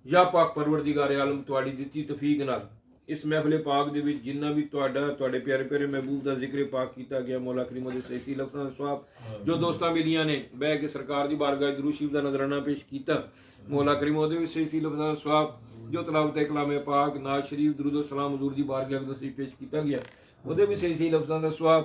یا پاک پروردگار عالم تواڈی دتی توفیق نال اس محفل پاک دے وچ جنہ بھی تواڈے پیارے پیارے محبوب دا ذکر پاک کیتا گیا مولا کریم دے صحیح لفظاں دا ثواب جو دوستاں بیلیاں نے بیٹھ کے سرکار دی بارگاہ درود شریف دا نظرانہ پیش کیتا مولا کریم دے بھی صحیح لفظاں دا ثواب جو تلاوت کلام پاک نعت شریف درود و سلام حضور دی بارگاہ دا پیش کیتا گیا او دے بھی صحیح لفظاں دا ثواب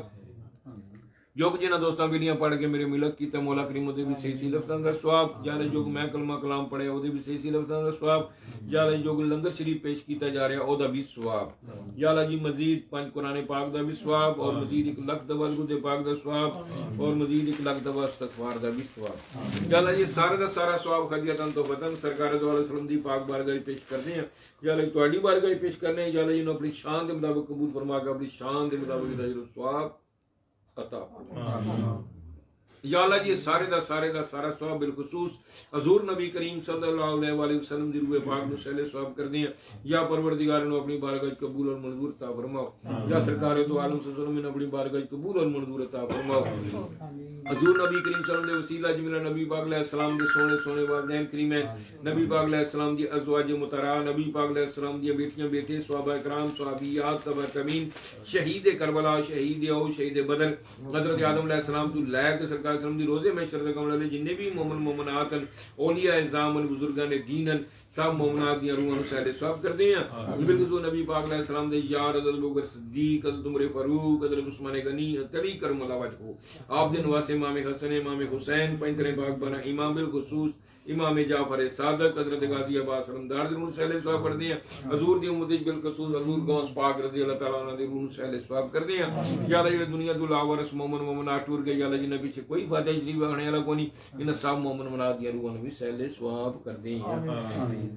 جو کہ جنہاں دوستاں بیلیاں پڑھ کے میرے ملک کیتا مولا کریم دے بھی صحیح لفظاں دا ثواب یا جو میں کلمہ کلام پڑھے او دے بھی صحیح لفظاں دا ثواب یا جو لنگر شریف پیش کیتا جا رہا او دا بھی ثواب یا جی مزید 5 قرآن پاک دا بھی ثواب اور مزید 1 لاکھ دفعہ درود پاک دا ثواب اور مزید 1 لاکھ دفعہ استغفار دا بھی ثواب یا جی سارے دا سارا ثواب خدیتاں تو فتن سرکار دو علیہ وسلم دی پاک بارگاہ پیش کرنے ہیں یا تواڈی بارگاہ پیش کرنے ہیں یا جی اپنی شان دے مطابق قبول فرما کے اپنی شان دے مطابق اجر و ثواب عطا یا اللہ جی سارے دا سارا ثواب بالخصوص حضور نبی کریم صلی اللہ علیہ وآلہ وسلم دی روح پاک نو سہلے ثواب کر دیں یا پروردگار نو اپنی بارگاہ قبول اور منظور عطا فرماؤ یا سرکار دو عالم صلی اللہ علیہ وسلم نے اپنی بارگاہ قبول اور منظور عطا فرماؤ حضور نبی کریم صلی اللہ علیہ وسلم دے وسیلہ جمیلہ نبی پاک علیہ السلام دے سونے والدین کریمین نبی پاک علیہ السلام دی ازواج مطہرہ نبی پاک علیہ السلام دی بیٹیاں بیٹے صحابہ کرام صحابیات تبع تابعین شہید کربلا شہید احد شہید بدر حضرت آدم علیہ السلام تو لے کے سرکار وسلم دی روزے میں شرط کمل والے جننے بھی مومن مومنات اولیاء اعظام بزرگان دین سب مومنات دی روحاں نو سہل ثواب کر دیں بالکل نبی پاک علیہ السلام دے یار حضرت ابوبکر صدیق حضرت عمر فاروق حضرت عثمان غنی علی کرم اللہ وجہہ آپ دے نواسے امام حسن امام حسین پنجترے پاک بنا امام بالخصوص امام جعفر صادق حضرت غازی عباس علمدار دی روح سہل ثواب کر دیں حضور دی امت بالخصوص حضور غوث پاک رضی اللہ تعالی عنہ دی روح سہل ثواب کر دیں یا اللہ دنیا تو لاورس مومن مومنات ٹور گئے یا اللہ جی نبی سے کوئی فاتحہ شریف پڑھنے والا کوئی نہیں ان سب مومن مومنات دی روحاں بھی سہل ثواب کر دیں آمین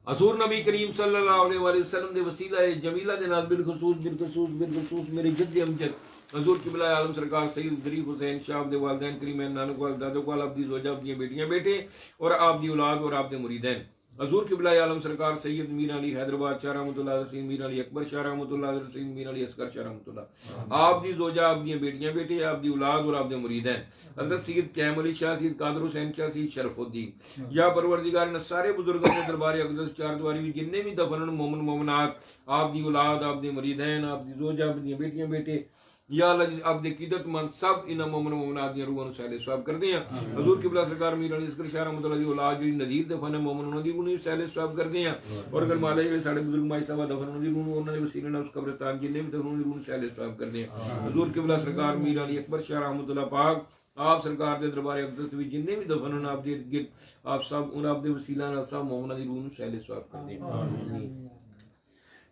حضور نبی کریم صلی اللہ علیہ وآلہ وسلم دے وسیلہ جمیلہ دے نال بالخصوص میرے جد امجد حضور قبلہ عالم سرکار سید ظریف حسین شاہ دے والدین کریمین نانک والد دادک وال آپ دی زوجہ آپ دی بیٹیاں بیٹے اور آپ دی اولاد اور آپ دے مریدین حضور قبلہ عالم سرکار سید میر علی حیدرآباد شاہ رحمۃ اللہ حسین میر علی اکبر شاہ رحمۃ اللہ حسین میر علی اصغر شاہ رحمۃ اللہ آپ دی زوجہ آپ دی بیٹیاں بیٹے آپ دی اولاد اور آپ دے مریدین حضرت سید قیم علی شاہ سید قادر حسین شاہ سید شرف الدین یا پروردگار نے سارے بزرگوں کے دربار اقدس چار دواری جننے بھی دفن مومن مومنات آپ دی اولاد آپ دے مریدین آپ دی زوجہ آپ دی بیٹیاں بیٹے یا اللہ جی آپ دے قیدت مند سب انہاں مومن مومنات دی روحاں نو سہل ثواب کر دیں حضور قبلہ سرکار میر علی اصغر شاہ رحمۃ اللہ دی اولاد جو نذیر دفن مومن انہاں دی روح نو سہل ثواب کر دیں اور اگر مالے جو ساڈے بزرگ مائی صاحب دفن انہاں دی روح انہاں دے وسیلے نال اس قبرستان جننے بھی دفن انہاں دی روح سہل ثواب کر دیں حضور قبلہ سرکار میر علی اکبر شاہ رحمۃ اللہ پاک آپ سرکار دے دربار اقدس وچ جننے بھی دفن انہاں آپ دے گرد آپ سب انہاں آپ دے وسیلہ نال سب مومناں دی روح نو سہل ثواب کر دیں آمین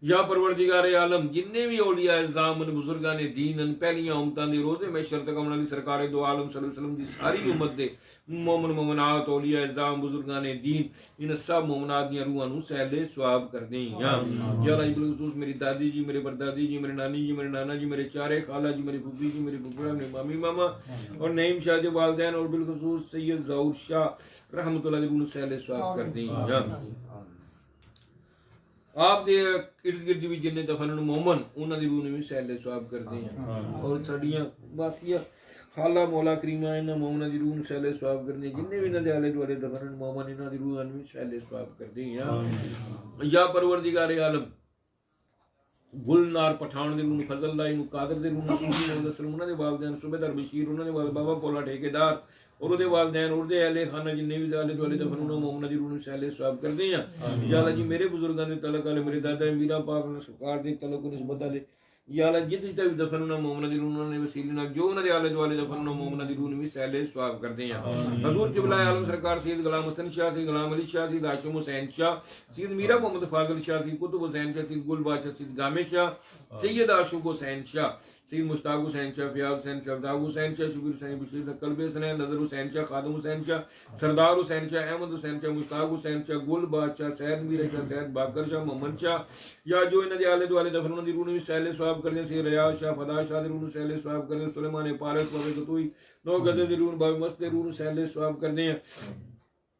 یا پروردگار عالم جننے بھی اولیاء اعظام بزرگان دین پہلیاں امتاں دے روزے محشر تک آنے والی سرکار دو عالم صلی اللہ علیہ وسلم دی ساری امت دے مومن مومنات اولیاء اعظام بزرگان دین ان سب مومنات دی روحاں نو سہلے ثواب کر دیں یا اللہ جی بالخصوص میری دادی جی، میرے پردادی جی، میرے نانی جی، میرے نانا جی، میرے چارے خالہ جی، میری پھوپھی جی، میری پھوپھڑا، میرے مامی ماما اور نعیم شاہ کے والدین اور بالخصوص سید ظہور شاہ رحمۃ اللہ علیہ سہلے ثواب کر دیں یا آپ دے ارد گرد بھی جن دفن مومن انہاں دی روح بھی سہلے ثواب کرتے ہیں اور ساڈیاں باسیاں خالہ مولا کریمہ انہاں مومناں دی روح سہلے ثواب کرنے جن بھی انہاں دے آلے دوالے دفن مومن انہاں دی روح بھی سہلے ثواب کرتے ہیں یا پروردگار عالم گلنار پٹھان دے روح فضل اللہ قادر دے روح صوفی علیہ السلام انہاں دے والدین صوبیدار بشیر انہاں دے والد بابا پولا ٹھیکیدار اور دے والدین اور دے اہل خانہ جننے بھی آلے دوالے دفن انہاں مومناں دی روح سہلے ثواب کردے ہیں یا اللہ جی میرے بزرگاں دے تعلق والے میرے دادا میرا پاک نے سرکار دے تعلق نسبت والے یا اللہ جس جتنے بھی دفن انہاں مومناں دی روح نے وسیلے نال جو انہاں دے آلے دوالے دفن انہاں مومناں دی روح بھی سہلے ثواب کردے ہیں حضور قبلہ عالم سرکار سید غلام حسن شاہ، سید غلام علی شاہ، سید ہاشم حسین شاہ، سید میرا محمد فاضل شاہ، سید قطب حسین شاہ، سید گل بادشاہ، سید گامے شاہ، سید عاشق حسین شاہ، سید مشتاق حسین شاہ، فیاض حسین شاہ، داؤد حسین شاہ، شبیر حسین بشیر، قلب حسین، نظر حسین شاہ، خادم حسین شاہ، سردار حسین شاہ، احمد حسین شاہ، مشتاق حسین شاہ، گل بادشاہ، سید میرا شاہ، سید باقر شاہ، محمد شاہ یا جو انہاں دے آلے دوالے دفن انہاں دی روح وچ سہلے ثواب کردے سید ریاض شاہ، فدا شاہ دی روح سہلے ثواب کردے سلیمان پارس بابے گتوئی نو گدے دی روح بابے مست دی روح سہلے ثواب کردے ہیں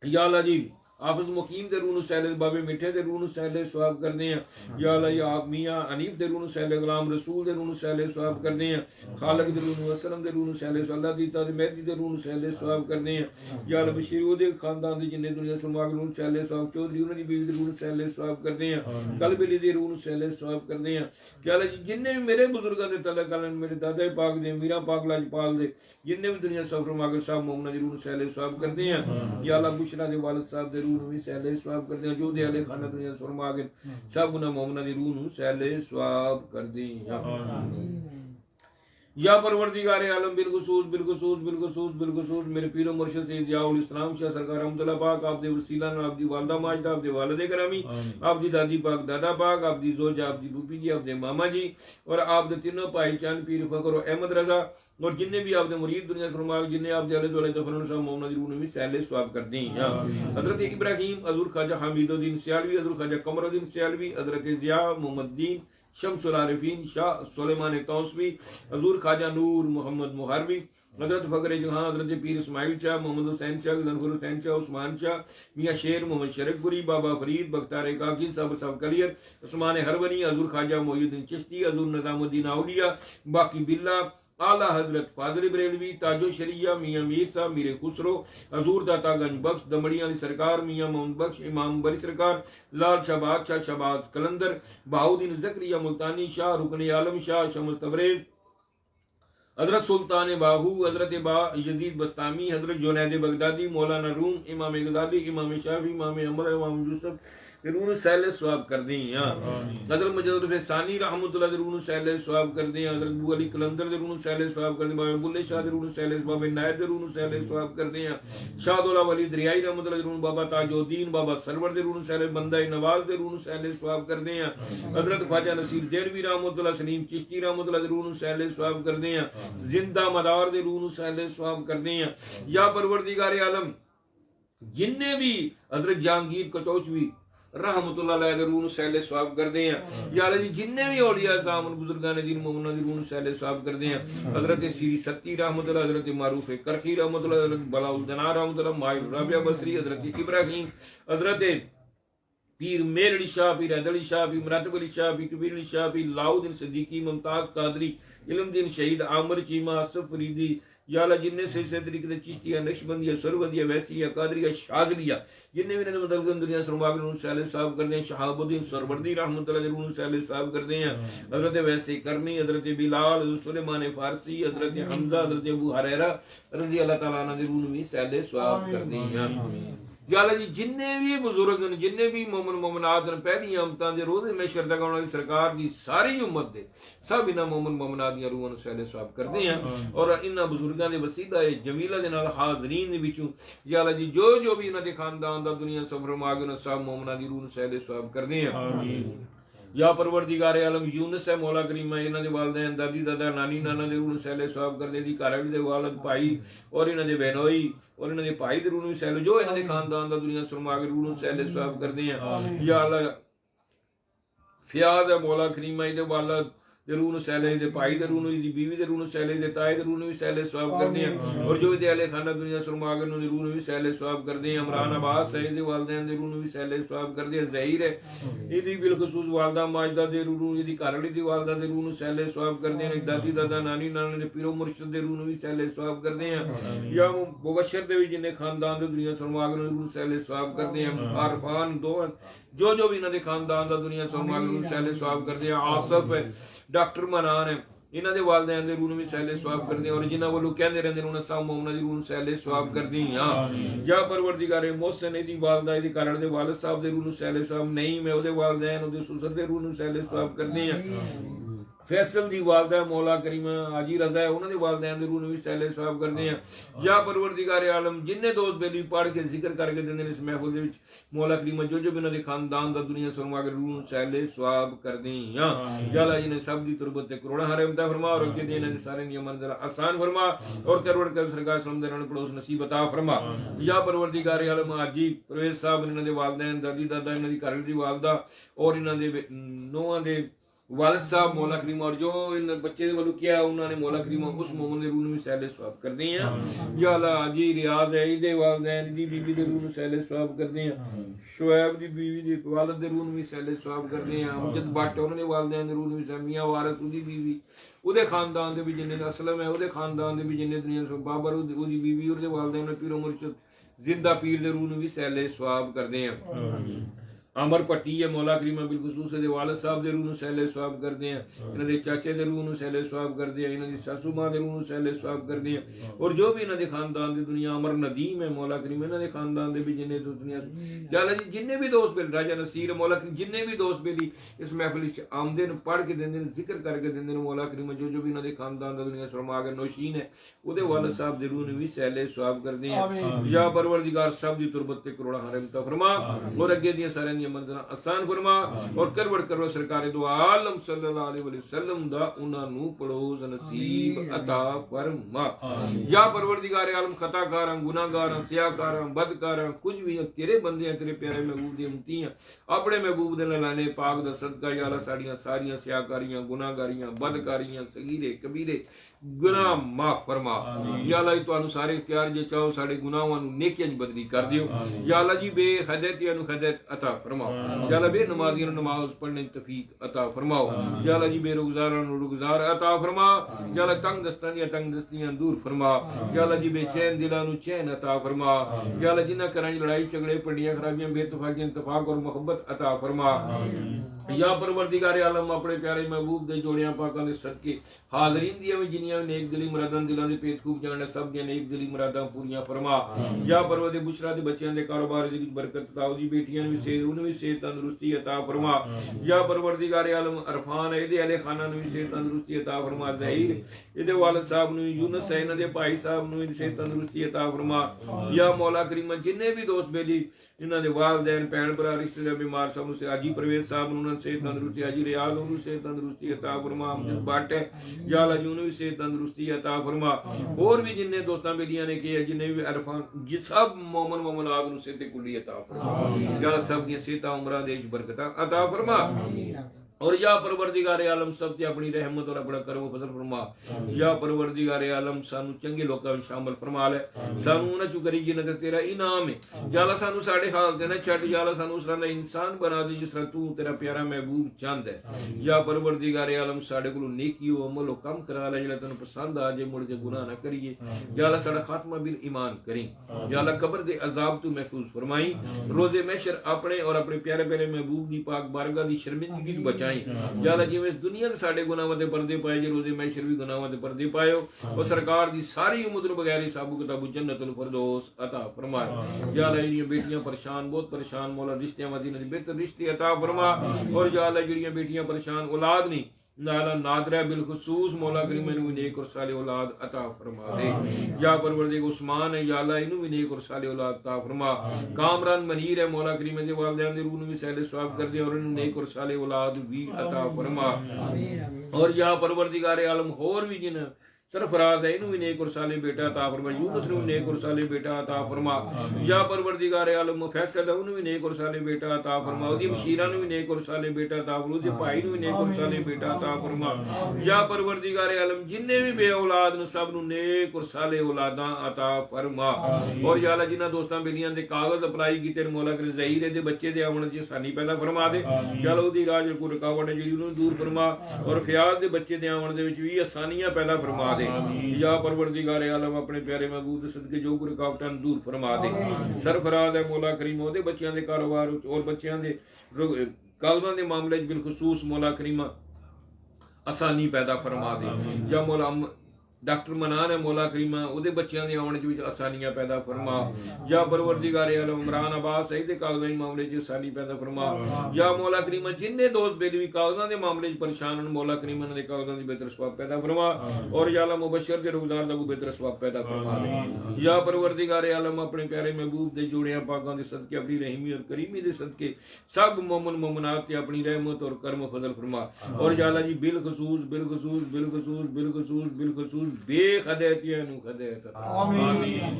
یا اللہ جی حافظ مقیم دے روح سہلے بابے میٹھے دے روح سہلے ثواب کردے ہیں یا اللہ یا آپ میاں حنیف دے روح سہلے غلام رسول دے روح سہلے ثواب کردے ہیں خالق دے روح وسلم دے روح سہلے اللہ دیتا دے مہدی دے روح سہلے ثواب کردے ہیں یا اللہ بشیر او دے خاندان دے جننے دنیا سنوا کے روح سہلے ثواب چودھری انہاں دی بیوی دے روح سہلے ثواب کردے ہیں قلب علی دے روح سہلے ثواب کردے ہیں یا اللہ جی جننے بھی میرے بزرگاں دے تعلق والے میرے دادا پاک دے میرا پاک لاجپال دے جننے بھی دنیا سفر ماگر صاحب مومناں دی روح سہلے ثواب کردے ہیں یا اللہ بشرا دے والد صاحب دے روح بھی سہلے ثواب کردے ہیں جو دے اہل خانہ دنیا سفر ماگر سب انہاں مومناں دی روح سہلے ثواب کردے ہیں یا پروردگار عالم بالخصوص بالخصوص بالخصوص بالخصوص میرے پیر و مرشد سید ضیاء الاسلام شاہ سرکار رحمۃ اللہ پاک آپ دے وسیلہ نال آپ دی والدہ ماجدہ آپ دے والد گرامی آپ دی دادی پاک دادا پاک آپ دی زوجہ آپ دی پھوپھی جی آپ دے ماما جی اور آپ دے تینوں بھائی چاند پیر فخر و احمد رضا اور جننے بھی آپ دے مرید دنیا فرما جننے آپ دے آلے دوالے دفن صاحب مومناں دی روح بھی سہلے ثواب کردے ہیں حضرت ابراہیم حضور خواجہ حمید الدین سیالوی حضور خواجہ قمر الدین سیالوی حضرت ضیاء محمد دین شمس العارفین شاہ سلیمان توسوی حضور خواجہ نور محمد محربی حضرت فخر جہاں حضرت پیر اسماعیل شاہ محمد حسین شاہ ظفر حسین شاہ عثمان شاہ میاں شیر محمد شرک گری بابا فرید بختار کاکی صاحب کلیر عثمان ہرونی حضور خواجہ محی الدین چشتی حضور نظام الدین اولیاء باقی باللہ اعلیٰ حضرت فاضل بریلوی تاج و شریعہ میاں میر صاحب میر خسرو حضور داتا گنج بخش دمڑی علی سرکار میاں محمد بخش امام بری سرکار لال شہباز شاہ شہباز کلندر بہاؤدین زکریہ ملتانی شاہ رکن عالم شاہ شمس تبریز حضرت سلطان باہو حضرت با یزید بستامی حضرت جنید بغدادی مولانا روم امام غزالی امام شافعی امام احمد امام یوسف رون سہلے ثواب کر دیں حضرت مجدد ثانی رحمۃ اللہ رون سہلے ثواب کر دیں حضرت بو علی کلندر رون سہلے ثواب کر دیں بابا بلے شاہ رون سہلے بابا نائب رون سہلے ثواب کر دیں شاہ دولہ ولی دریائی رحمۃ اللہ رون بابا تاج الدین بابا سرور رون سہلے بندہ نواز رون سہلے ثواب کر دیں حضرت خواجہ نصیر دہلوی رحمۃ اللہ سلیم چشتی رحمۃ اللہ رون سہلے ثواب کر دیں زندہ مدار رون سہلے ثواب کر دیں یا پروردگار عالم جننے بھی حضرت جہانگیر کچوچوی رحمت اللہ علیہ دے روح سہلے ثواب کردے ہیں یا اللہ جی جننے بھی اولیاء اعظام بزرگان دین مومناں دی روح سہلے ثواب کردے ہیں حضرت سیری ستی رحمت اللہ حضرت معروف کرخی رحمت اللہ حضرت بلاء الدین رحمت اللہ ماہر رابعہ بصری حضرت ابراہیم حضرت پیر میر علی شاہ پیر حیدر علی شاہ پیر مراتب علی شاہ پیر کبیر علی شاہ پیر لاؤدین صدیقی ممتاز قادری علم دین شہید عامر چیمہ اصف فریدی یا اللہ جننے سے طریقے چشتیہ نقشبندیہ سرودیہ ویسیہ قادریہ شاذلیہ جننے بھی مدلگن دنیا سرماغ روح سہلے ثواب کر دیں شہاب الدین سروردی رحمۃ اللہ روح سہلے ثواب کر دیں حضرت ویسی کرنی حضرت بلال حضرت سلیمان فارسی حضرت حمزہ حضرت ابو ہریرہ رضی اللہ تعالیٰ عنہ روح بھی سہلے ثواب کر دیں یا اللہ جی جننے بھی بزرگ جننے بھی مومن مومنات پہلی امتاں دے روزے میں شردا والی سرکار دی ساری امت دے سب انہاں مومن مومنات دی روحاں سہلے ثواب کردے ہیں اور انہاں بزرگاں دے وسیلہ جمیلہ دے نال حاضرین دے وچوں یا اللہ جی جو بھی انہاں دے خاندان دا دنیا سفر ماں گن سب مومناں دی روح سہلے ثواب کردے ہیں یا پروردگار عالم یونس ہے مولا کریم انہاں دے والدین دادی دادا نانی نانا دے روح نوں سہلے ثواب کردے دی گھر والے دے والد بھائی اور انہاں دے بہنوئی اور انہاں دے بھائی دے روح نوں سہلے جو انہاں دے خاندان دا دنیا سرما کے روح نوں سہلے ثواب کردے ہیں یا اللہ فیاض ہے مولا کریم دے والد دے روح نوں سہلے دے بھائی دے روح نوں دی بیوی دے روح نوں سہلے دے تائے دے روح نوں بھی سہلے ثواب کردے ہیں اور جو دے اہل خانہ دنیا سرما کے انہاں دی روح نوں بھی سہلے ثواب کردے ہیں عمران عباس ہے دے والدین دے روح نوں بھی سہلے ثواب کردے ہیں ظہیر ہے ایدی بالخصوص والدہ ماجدہ دے روح نوں دی گھر والی دی والدہ دے روح نوں سہلے ثواب کردے ہیں دادی دادا نانی نانا دے پیرو مرشد دے روح نوں بھی سہلے ثواب کردے ہیں یا مبشر دے بھی جن خاندان دے دنیا سرما کے روح سہلے ثواب کردے ہیں عارفان دو جو بھی انہاں دے خاندان دا دنیا سرما کے روح سہلے ثواب کردے ہیں آصف ہے ڈاکٹر منان ہے انہاں دے والدین دے روح نوں بھی سہلے ثواب کردے ہیں اور جنہاں والوں کہندے رہندے انہاں صاحب مومنہ دی روح نوں سہلے ثواب کردے ہیں یا پروردگار محسن دی والدہ دی گھر دے والد صاحب دے روح نوں سہلے ثواب نہیں میں او دے والدین او دے سسر دے روح نوں سہلے ثواب کردے ہیں فیصل دی والدہ مولا کریم حاجی رضا ہے انہوں نے والدین دے روح نوں بھی سہلے ثواب کردے ہیں یا پروردگار عالم جن دوست بیلی پڑھ کے ذکر کر کے دیندے اس محفل دے وچ مولا کریم جو بھی انہاں دے خاندان دا دنیا سرما کے روح نوں سہلے ثواب کردے ہیں یا اللہ جی نے سب دی تربت تے کروڑا حرم عطا فرما اور کے دین دے سارے نیام منزل آسان فرما اور کروڑ کر سرکار سلام دے رن پڑوس نصیب عطا فرما یا پروردگار عالم حاجی پرویز صاحب انہاں دے والدین دادی دادا انہاں دی گھر دی والدہ اور انہاں دے نوہاں دے والد صاحب مولا کریم اور جو ان بچے دے والو کیا انہوں نے مولا کریم اس مومن دے روح نوں بھی سہلے ثواب کردے ہیں یا اللہ جی ریاض ہے دے والدین دی بیوی دے روح نوں سہلے ثواب کردے ہیں شعیب دی بیوی دے والد دے روح نوں بھی سہلے ثواب کردے ہیں امجد بٹ انہوں نے والدین دے روح نوں بھی میاں وارث دی بیوی او دے خاندان دے بھی جننے اسلم ہے او دے خاندان دے بھی جننے دنیا سے بابر او دی بیوی اور دے والدین پیرو مرشد زندہ پیر دے روح نوں بھی سہلے ثواب کردے ہیں عمر پٹی ہے مولا کریم بالخصوص دے والد صاحب دے روح نوں سہلے ثواب کردے ہیں انہاں دے چاچے دے روح نوں سہلے ثواب کردے ہیں انہاں دی ساسو ماں دے روح نوں سہلے ثواب کردے ہیں اور جو بھی انہاں دے خاندان دے دنیا عمر ندیم ہے مولا کریم انہاں دے خاندان دے بھی جننے دنیا یا اللہ جی جننے بھی دوست بیل راجہ نصیر مولا کریم جننے بھی دوست بیلی اس محفل وچ آمدن پڑھ کے دیندے ذکر کر کے دیندے مولا کریم جو بھی انہاں دے خاندان دے دنیا سرما کے نوشین ہے او دے والد صاحب دے روح نوں بھی سہلے ثواب کردے ہیں یا پروردگار سب دی تربت تے کروڑا حرم عطا فرما اور اگے دی سارے دی منزل آسان فرما اور کروڑ کروڑ سرکار دو عالم صلی اللہ علیہ وسلم دا انہاں نو پڑوس نصیب عطا فرما یا پروردگار عالم خطا کاراں گناہ گاراں سیاہ کاراں بد کاراں کچھ بھی تیرے بندے ہیں تیرے پیارے محبوب دی امتی ہیں اپنے محبوب دے لانے پاک دا صدقہ یا اللہ ساڈیاں ساریاں سیاہ کاریاں گناہ گاریاں بد کاریاں صغیرے کبیرے گناہ معاف فرما یا اللہ تانوں سارے اختیار جے چاہو ساڈے گناہاں نو نیکیاں وچ بدلی کر دیو یا اللہ جی بے ہدایتیاں نو ہدایت عطا فرماؤ یا اللہ بے نمازیاں نو نماز پڑھنے توفیق عطا فرماؤ یا اللہ جی بے روزگاراں نو روزگار عطا فرما یا اللہ تنگ دستیاں دور فرما یا اللہ جی بے چین دلاں نو چین عطا فرما یا اللہ جنہاں گھراں وچ لڑائی جھگڑے پڑیاں خرابیاں بے اتفاقیاں اتفاق اور محبت عطا فرما یا پروردگار عالم اپنے پیارے محبوب دے جوڑیاں پاکاں دے صدقے حاضرین دیاں وی جنیاں نیک دلی مراداں دلاں دے پیت خوب جاننا سب دیاں نیک دلی مراداں پوریاں فرما یا پروردے بشرا دے بچیاں دے کاروبار دی برکت عطا دی بیٹیاں وی صحت انہاں وی صحت تندرستی عطا فرما یا پروردگار عالم عرفان اے دے اہل خانہ نو صحت تندرستی عطا فرما ظہیر اے دے والد صاحب نو یونس ہے انہاں دے بھائی صاحب نو صحت تندرستی عطا فرما یا مولا کریم جننے بھی دوست بیلی انہاں دے والدین بہن بھرا رشتہ دار بیمار سب سے حاجی پرویز صاحب نو صحت تندرستی حاجی ریاض نو صحت تندرستی عطا فرما امجد بٹ یا اللہ جی نو صحت تندرستی عطا فرما اور بھی جننے دوستاں بیلیاں نے کہ جننے بھی عرفان سب مومن مومنات نو صحت کلی عطا فرما یا اللہ سب دی صحت عمراں دے برکتاں عطا فرما اور یا پروردگار عالم سب تے اپنی رحمت اور اپنا کرم و فضل فرما یا پروردگار عالم سانو چنگے لوکاں وچ شامل فرما لے سانو نہ چکری جنت تیرا انعام ہے یا اللہ سانو ساڈے حال تے نہ چھڈ یا اللہ سانو اس طرح دا انسان بنا دے جس طرح تو تیرا پیارا محبوب چاہندا ہے یا پروردگار عالم ساڈے کولوں نیکی و عمل و کم کرا لے جڑا تینوں پسند آ جے مڑ کے گناہ نہ کریے یا اللہ ساڈا خاتمہ بالایمان کریں یا اللہ قبر دے عذاب تو محفوظ فرمائی روز محشر اپنے اور اپنے پیارے پیارے محبوب دی پاک بارگاہ دی شرمندگی تو بچائیں یا اللہ جویں اس دنیا دے ساڈے گناہاں تے پردے پائے جے روز محشر بھی گناہاں تے پردے پائیو اور سرکار دی ساری امت نو بغیر حساب کتاب جنت الفردوس عطا فرمائے یا اللہ جڑیاں بیٹیاں پریشان بہت پریشان مولا رشتیاں مدینے دے بہتر رشتے عطا فرما اور یا اللہ جڑیاں بیٹیاں پریشان اولاد نہیں نالا نادرہ بالخصوص مولا کریم انہوں بھی نیک اور صالح اولاد عطا فرما دے. یا پروردگار عثمان ہے یا اللہ انہوں بھی نیک اور صالح اولاد عطا فرما. کامران منیر ہے مولا کریم دے والدین دے روح نوں بھی سہل ثواب کر دے اور انہوں نیک اور صالح اولاد بھی عطا فرما. اور یا پروردگار عالم اور بھی جن سرفراز ہے انہوں بھی نیک اور صالح بیٹا عطا فرما. یونس نوں نیک اور صالح بیٹا عطا فرما. یا پروردگار عالم فیصل ہے انہوں بھی نیک اور صالح بیٹا عطا فرما. اودی مشیرہ نوں بھی نیک اور صالح بیٹا عطا فرما. اودی بھائی نوں بھی نیک اور صالح بیٹا عطا فرما. یا پروردگار عالم جننے بھی بے اولاد نے سب نوں نیک اور صالح اولاداں عطا فرما. اور یا اللہ جنہاں دوستاں بیلیاں دے کاغذ اپلائی کیتے مولا کرے ظہیر دے بچے دے آون دی آسانی پیدا فرما دے. یا اللہ اودی راج کو رکاوٹ ہے جڑی انہوں دور فرما. اور فیاض دے بچے دے آون دے وچ وی آسانیاں پیدا فرما دے. یا پروردگار عالم اپنے پیارے محبوب صدقے جو رکاوٹاں دور فرما دے. سرفراز ہے مولا کریم دے بچیاں دے کاروبار اور بچیاں دے کالماں دے معاملے بالخصوص مولا کریم آسانی پیدا فرما دے. یا مولا ڈاکٹر منان ہے مولا کریم اودے بچیاں دے آون وچ آسانیاں پیدا فرما. یا پروردگار عالم عمران عباس سعید دے کاغذاں معاملے وچ آسانی پیدا فرما. یا مولا کریم جننے دوست بیلوی کاغذاں دے معاملے وچ پریشان ہیں مولا کریم انہاں دے کاغذاں دی بہتر ثواب پیدا فرما. اور یا اللہ مبشر دے روزگار دا بہتر ثواب پیدا فرما دے. یا پروردگار عالم اپنے پیارے محبوب دے جوڑیاں پاکاں دے صدقے اپنی رحیمی اور کریمی دے صدقے سب مومن مومنات تے اپنی رحمت اور کرم و فضل فرما. اور یا اللہ جی بالخصوص بالخصوص بالخصوص بالخصوص بالخصوص بے خدیتیاں نو خدیت آمین.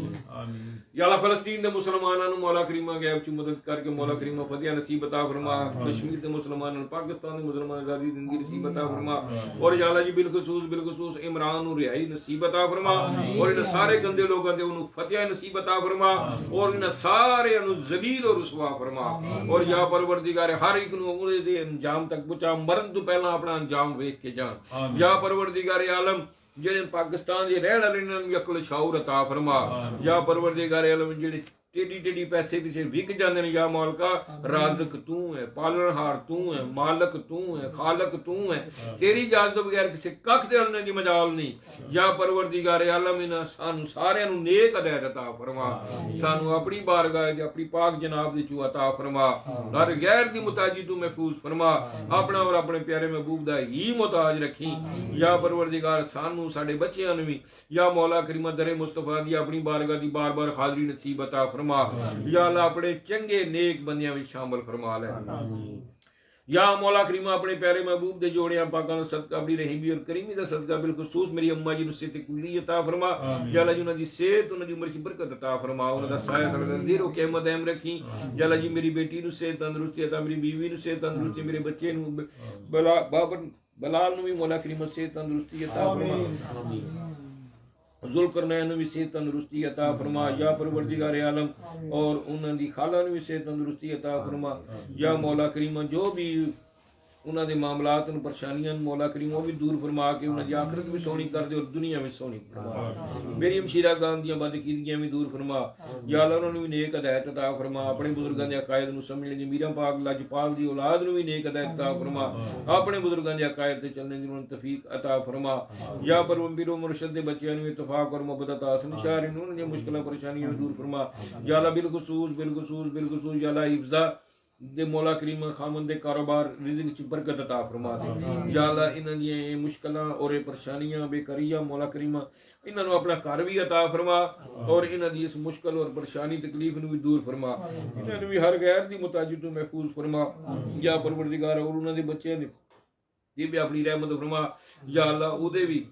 یا اللہ فلسطین دے مسلماناں نو مولا کریم غیب چ مدد کر کے مولا کریم فتح نصیب عطا فرما. کشمیر دے مسلماناں پاکستان دے مسلماناں آزادی زندگی نصیب عطا فرما. اور یا اللہ جی بالخصوص عمران نو رہائی نصیب عطا فرما. اور ان سارے گندے لوگاں دے انہوں فتح نصیب عطا فرما. اور ان سارے انہوں ذلیل اور رسوا فرما. اور یا پروردگار ہر ایک نو اودے دے انجام تک پہنچا مرن تو پہلا اپنا انجام ویکھ کے جان. یا پروردگار عالم جڑے پاکستان دے رہن والے انہاں نوں عقل شعور عطا فرما. یا پروردگار عالم جڑے ٹیڈی ٹیڈی پیسے پیچھے وک جاندے نے یا مالکا رازق تو ہے پالنہار تو ہے مالک تو ہے خالق تو ہے. تیری اجازت تو بغیر کسی ککھ دے ہلنے دی مجال نہیں. یا پروردگار عالم انہاں سانو سارے نوں نیک ہدایت عطا فرما. سانو اپنی بارگاہ دی اپنی پاک جناب دی چو عطا فرما. ہر غیر دی محتاجی تو محفوظ فرما. اپنا اور اپنے پیارے محبوب دا ہی محتاج رکھی. یا پروردگار سانو ساڈے بچیاں نوں وی یا مولا کریم در مصطفیٰ دی اپنی بارگاہ دی بار بار حاضری نصیب عطا فرما. یا اللہ اپنے چنگے نیک بندیاں وچ شامل فرما لے. یا مولا کریم اپنے پیارے محبوب دے جوڑیاں پاکاں دا صدقہ اپنی رحیمی اور کریمی دا صدقہ بالخصوص میری اماں جی نوں صحت کلی عطا فرما. یا اللہ جی انہاں دی صحت انہاں دی عمر وچ برکت عطا فرما. انہاں دا سایہ سلامت دیر و قیامت دائم رکھی. یا اللہ جی میری بیٹی نوں صحت تندرستی عطا میری بیوی نوں صحت تندرستی میرے بچے نوں بلال نوں بھی مولا کریم صحت تندرستی عطا فرما. ذوالقرنین نوں بھی صحت تندرستی عطا فرما. یا پروردگار عالم اور انہاں دی خالہ نوں بھی صحت تندرستی عطا فرما. یا مولا کریم جو بھی انہاں دے معاملات ان پریشانیاں مولا کریم وہ بھی دور فرما کے انہاں دی آخرت بھی سونی کر دے اور دنیا میں سونی فرما. میری ہمشیرہ گان دیاں بدعقیدگیاں بھی دور فرما. یا اللہ انہوں نے بھی نیک ہدایت عطا فرما. اپنے بزرگاں دے عقائد نوں سمجھنے دی میرا پاک لاجپال دی اولاد نوں بھی نیک ہدایت عطا فرما. اپنے بزرگاں دے عقائد تے چلنے دی انہوں نے توفیق عطا فرما. یا پیر و مرشد دے بچیاں نوں اتفاق اور محبت عطا سنشار انہوں نے مشکلاں پریشانیاں دور فرما. یا اللہ بالخصوص یا اللہ حفظہ دے مولا کریم خامن دے کاروبار رزق چ برکت عطا فرما دے. یا اللہ انہاں دی مشکلاں اور پریشانیاں بے کریاں مولا کریم انہاں نوں اپنا گھر بھی عطا فرما. اور انہاں دی اس مشکل اور پریشانی تکلیف نوں بھی دور فرما. انہاں نوں بھی ہر غیر دی محتاجی تو محفوظ فرما. یا پروردگار اور انہاں دے بچیاں دی بھی اپنی رحمت فرما. یا اللہ او دے بھی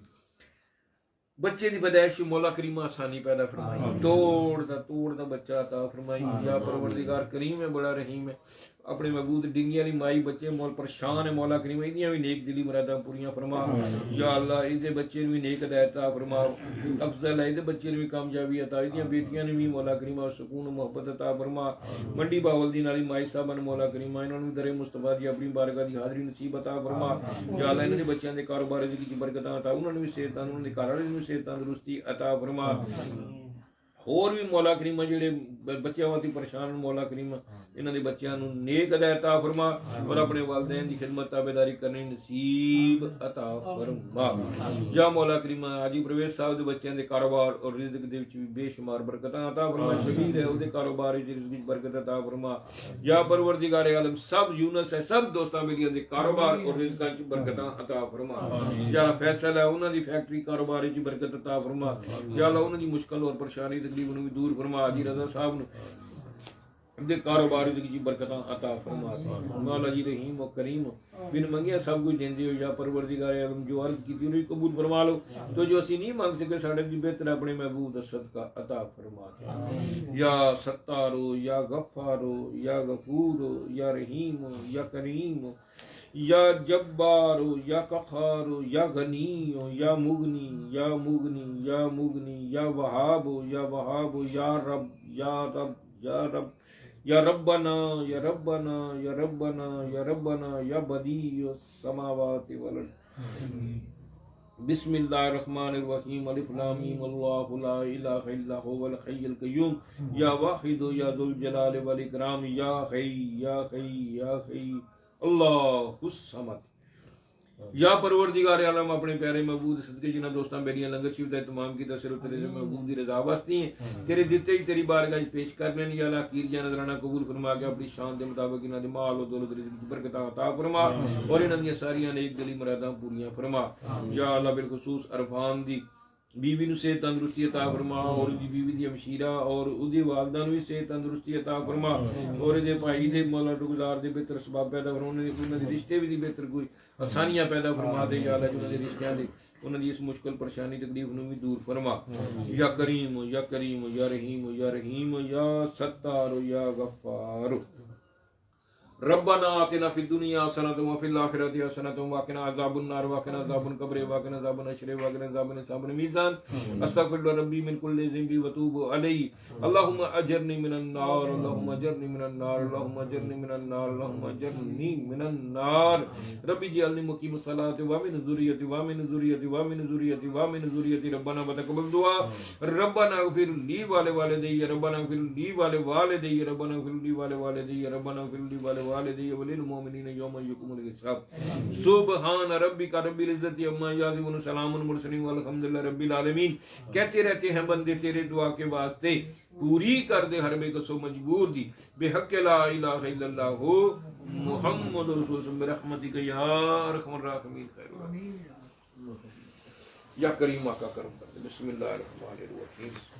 بچے دی پیدائش مولا کریم آسانی پیدا فرمائی. توڑ دا بچہ عطا فرمائی. یا پروردگار کریم ہے بڑا رحیم ہے. اپنے محبوب ڈنگی والی مائی بچے مول پریشان ہے مولا کریم ایدیاں بھی نیک دلی مراداں پوریاں فرما. یا اللہ اس دے بچے نوں بھی نیک ہدایت عطا فرما. افضل ہے اس دے بچے نوں بھی کامیابی عطا. اس دیاں بیٹیاں نوں بھی مولا کریم سکون و محبت عطا فرما. منڈی باول دی نالی مائی صاحب نے مولا کریم انہاں نوں در مصطفیٰ دی اپنی بارگاہ دی حاضری نصیب عطا فرما. یا اللہ انہاں دے بچیاں دے کاروبار دی برکتاں عطا. انہاں نوں بھی صحت انہاں دے گھر والے نوں صحت تندرستی عطا فرما. ਹੋਰ ਵੀ ਮੌਲਾ ਕਰੀਮਾ ਜਿਹੜੇ ਬੱਚਿਆਂ ਵਾਸਤੇ ਪਰੇਸ਼ਾਨ ਮੌਲਾ ਕਰੀਮਾ ਇਹਨਾਂ ਦੇ ਬੱਚਿਆਂ ਨੂੰ ਨੇਕ ਹਦਾਇਤ عطا فرما اور اپنے والدین کی خدمت تابعداری کرنے نصیب عطا فرما یا مولا کریم حاجی پرویز صاحب دے بچیاں دے کاروبار اور رزق دے وچ بے شمار برکتاں عطا فرما شبیر ہے اودے کاروبار وچ رزق وچ برکت عطا فرما یا پروردگار عالم سب یونس ہے سب دوستاں میریاں دے کاروبار اور رزقاں وچ برکتاں عطا فرما یا فیصل ہے انہاں دی فیکٹری کاروبار وچ برکت عطا فرما یا اللہ انہاں دی مشکل اور پریشانی تکلیف نوں بھی دور فرما حاجی رضا صاحب نوں دے کاروبار کی برکتاں عطا فرما مولا جی رحیم و کریم بن منگیا سب کچھ دیندے ہو یا پروردگار عالم جو عرض کیتی انہیں قبول فرما لو تو جو اسی نہیں مانگ سکے ساڈے دی بہتر اپنے محبوب دا صدقہ عطا فرما یا ستارو یا غفارو یا غفورو یا رحیم یا کریم یا جبارو یا قہارو یا غنیو یا مغنی یا مغنی یا مغنی یا وہابو یا وہابو یا رب یا رب یا رب یا ربنا یا ربنا یا ربنا یا ربنا یا بدیع السماوات والارض بسم اللہ الرحمن الرحیم الف لام میم اللہ لا الہ الا هو الحی القیوم یا واحد یا ذو الجلال والاکرام یا حی یا حی یا حی اللہ الصمد یا پروردگار عالم اپنے پیارے محبوب صدقے جنہ دوستاں بیلیاں لنگر شریف دا اہتمام کیتا صرف تیرے محبوب دی رضا واسطے ہیں تیرے دیتے ہی تیری بارگاہ پیش کرنے یا اللہ کیر جا نظرانہ قبول فرما کے اپنی شان دے مطابق انہاں دے مال و دولت رزق کی برکتاں عطا فرما اور انہاں دی ساریاں نیک دلی مراداں پوریاں فرما یا اللہ بالخصوص عرفان دی بیوی نو صحت تندرستی عطا فرما اور دی بیوی دی ہمشیرہ اور اودی والدہ نو بھی صحت تندرستی عطا فرما اور دے بھائی دے مولا گزار دے بہتر اسباب پیدا فرما انہاں دے رشتے بھی دی بہتر کوئی آسانیاں پیدا فرما دے یا اللہ جو انہاں دے رشتیاں دے انہاں دی اس مشکل پریشانی تکلیف نو بھی دور فرما یا کریم یا کریم یا رحیم یا رحیم یا ستار یا غفار ربنا آتنا فی الدنیا حسنۃ وفی الآخرۃ حسنۃ وقنا عذاب النار وقنا عذاب القبر وقنا عذاب الحشر وقنا عذاب حساب الميزان استغفر ربی من كل ذنب وتوب علیہ اللهم اجرنی من النار اللهم اجرنی من النار اللهم اجرنی من النار اللهم اجرنی من النار ربی اجعلنی مقیم الصلاۃ ومن ذریتی ومن ذریتی ومن ذریتی ومن ذریتی ربنا وتقبل دعاء ربنا اغفر لي ولوالدي ربنا اغفر لي ولوالدي ربنا اغفر لي ولوالدي ربنا اغفر لي والدي وللمؤمنين يوم يقوم الحساب سبحان ربك رب العزة عما يصفون سلام المرسلين والحمد لله رب العالمین کہتے رہتے ہیں بندے تیرے دعا کے واسطے پوری کر دے ہر بے کسو مجبور دی بے حق لا الہ الا اللہ محمد رسول اللہ برحمتک یا ارحم الراحمین خیر یا کریم آقا کرم کر دے بسم اللہ الرحمن الرحیم